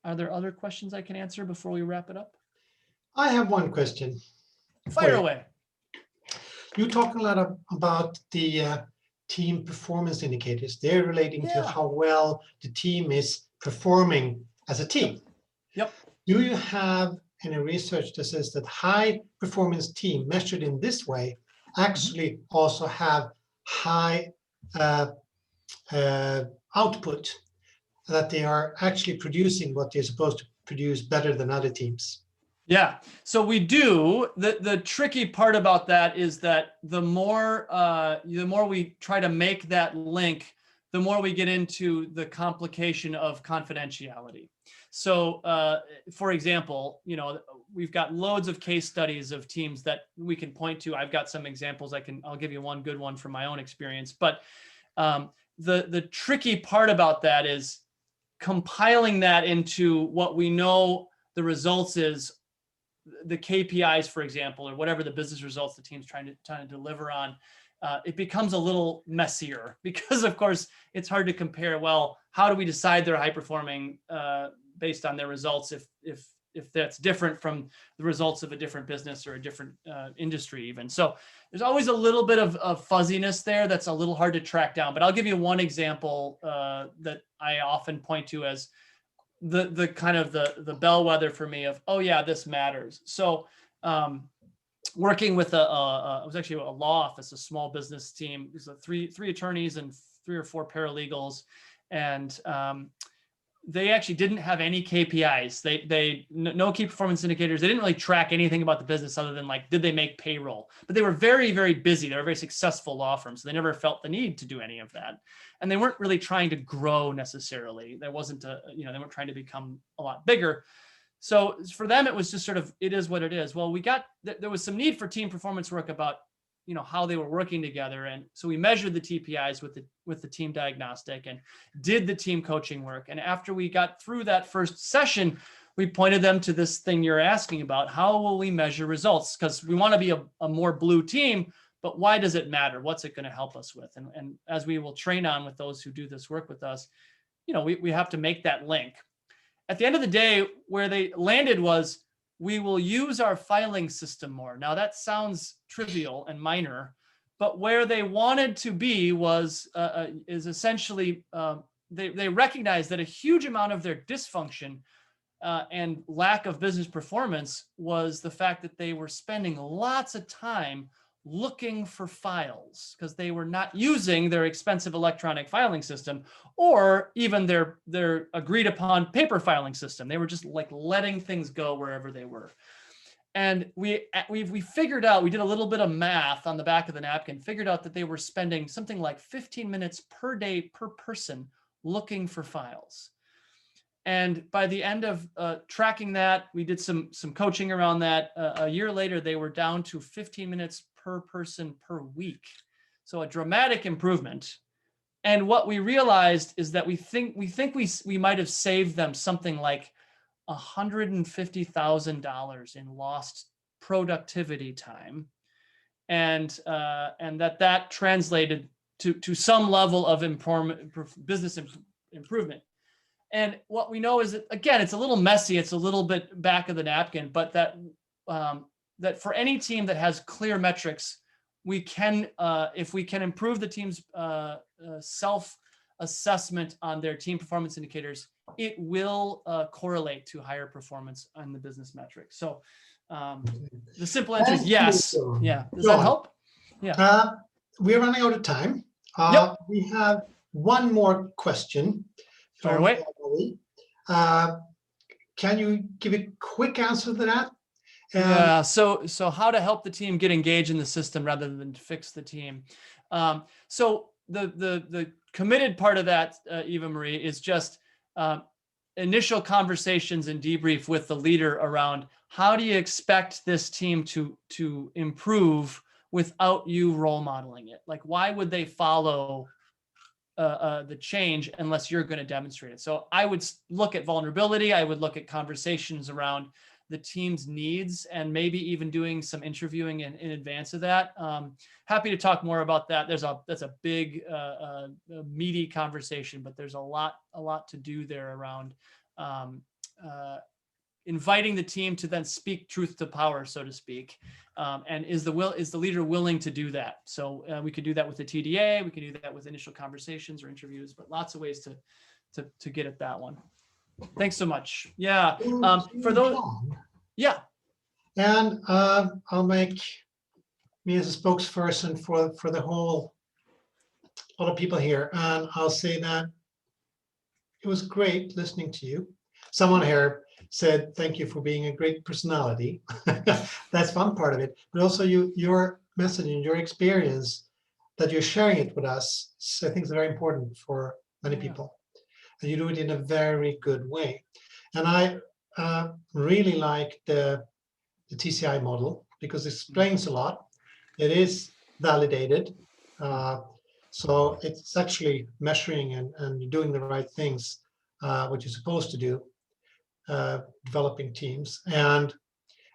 Are there other questions I can answer before we wrap it up? I have one question. Fire away. You talk a lot about the team performance indicators. They're relating to how well the team is performing as a team. Yep. Do you have any research that says that high performance team measured in this way actually also have high output, that they are actually producing what they're supposed to produce better than other teams? Yeah, so we do. The tricky part about that is that the more we try to make that link, the more we get into the complication of confidentiality. So, for example, we've got loads of case studies of teams that we can point to. I've got some examples. I'll give you one good one from my own experience. But the tricky part about that is compiling that into what we know the results is, the KPIs, for example, or whatever the business results the team's trying to deliver on. It becomes a little messier because, of course, it's hard to compare. Well, how do we decide they're high performing based on their results if that's different from the results of a different business or a different industry even? So there's always a little bit of fuzziness there that's a little hard to track down. But I'll give you one example that I often point to as the kind of the bellwether for me of, oh yeah, this matters. So working with it was actually a law office, a small business team. It was three attorneys and 3 or 4 paralegals, and they actually didn't have any KPIs. They no key performance indicators. They didn't really track anything about the business other than did they make payroll? But they were very, very busy. They were a very successful law firm, so they never felt the need to do any of that. And they weren't really trying to grow necessarily. There wasn't they weren't trying to become a lot bigger. So for them, it was just sort of, it is what it is. Well, there was some need for team performance work about how they were working together. And so we measured the TPIs with the team diagnostic and did the team coaching work. And after we got through that first session, we pointed them to this thing you're asking about. How will we measure results? Because we want to be a more blue team, but why does it matter? What's it going to help us with? And as we will train on with those who do this work with us, we have to make that link. At the end of the day, where they landed was, we will use our filing system more. Now that sounds trivial and minor, but where they wanted to be is essentially they recognize that a huge amount of their dysfunction and lack of business performance was the fact that they were spending lots of time looking for files because they were not using their expensive electronic filing system or even their agreed upon paper filing system. They were just letting things go wherever they were. And we figured out, we did a little bit of math on the back of the napkin, figured out that they were spending something like 15 minutes per day per person looking for files. And by the end of tracking that, we did some coaching around that. A year later, they were down to 15 minutes per person per week. So a dramatic improvement. And what we realized is that we think we might have saved them something like $150,000 in lost productivity time, and that translated to some level of business improvement. And what we know is that, again, it's a little messy, it's a little bit back of the napkin, but that for any team that has clear metrics, we can, if we can improve the team's self-assessment on their team performance indicators, it will correlate to higher performance on the business metrics. So the simple answer is yes. Yeah. Does that help? Yeah. We're running out of time. Yep. We have one more question. Fire away. Can you give a quick answer to that? Yeah. So how to help the team get engaged in the system rather than fix the team. So the committed part of that, Eva Marie, is just initial conversations and debrief with the leader around how do you expect this team to improve without you role modeling it? Like, why would they follow the change unless you're going to demonstrate it? So I would look at vulnerability. I would look at conversations around the team's needs, and maybe even doing some interviewing in advance of that. Happy to talk more about that. That's a big, meaty conversation, but there's a lot to do there around inviting the team to then speak truth to power, so to speak. And is the leader willing to do that? So we could do that with the TDA. We could do that with initial conversations or interviews, but lots of ways to get at that one. Thanks so much. Yeah. For those, yeah. And I'll make me as a spokesperson for the whole lot of people here, and I'll say that it was great listening to you. Someone here said thank you for being a great personality. That's one part of it, but also your message and your experience that you're sharing it with us, I think is very important for many people. And you do it in a very good way. And I really like the TCI model because it explains a lot. It is validated. So it's actually measuring and doing the right things, what you're supposed to do, developing teams. And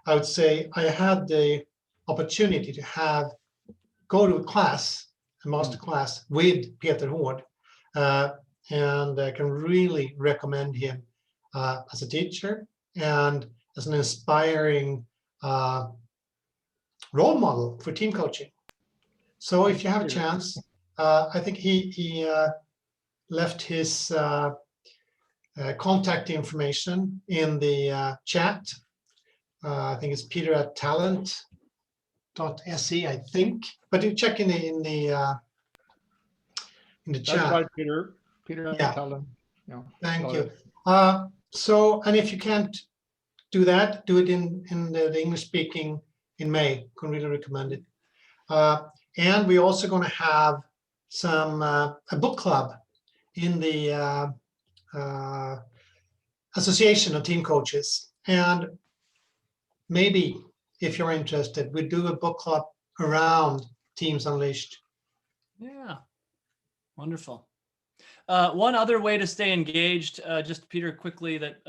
I would say I had the opportunity to go to a class, a master class with Peter Hård. And I can really recommend him as a teacher and as an inspiring role model for team coaching. So if you have a chance, I think he left his contact information in the chat. I think it's peter@talent.se, I think. But you check in the chat. That's right, Peter. Yeah. Talent. Yeah. Thank you. So, and if you can't do that, do it in the English speaking in May. Can really recommend it. And we're also going to have a book club in the Association of Team Coaches. And maybe if you're interested, we do a book club around Teams Unleashed. Yeah, wonderful. One other way to stay engaged, just Peter, quickly, that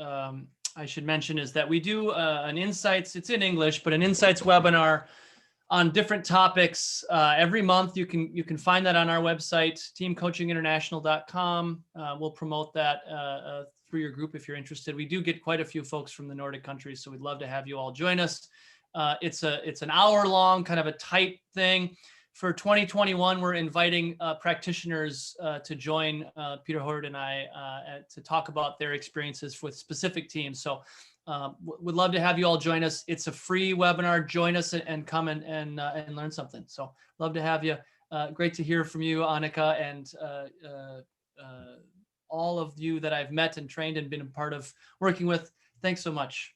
I should mention is that we do an Insights, it's in English, but an Insights webinar on different topics every month. You can find that on our website, teamcoachinginternational.com. We'll promote that through your group if you're interested. We do get quite a few folks from the Nordic countries, so we'd love to have you all join us. It's an hour long, kind of a tight thing. For 2021, we're inviting practitioners to join Peter Hård and I to talk about their experiences with specific teams. So would love to have you all join us. It's a free webinar. Join us and come and learn something. So love to have you. Great to hear from you, Annika, and all of you that I've met and trained and been a part of working with. Thanks so much.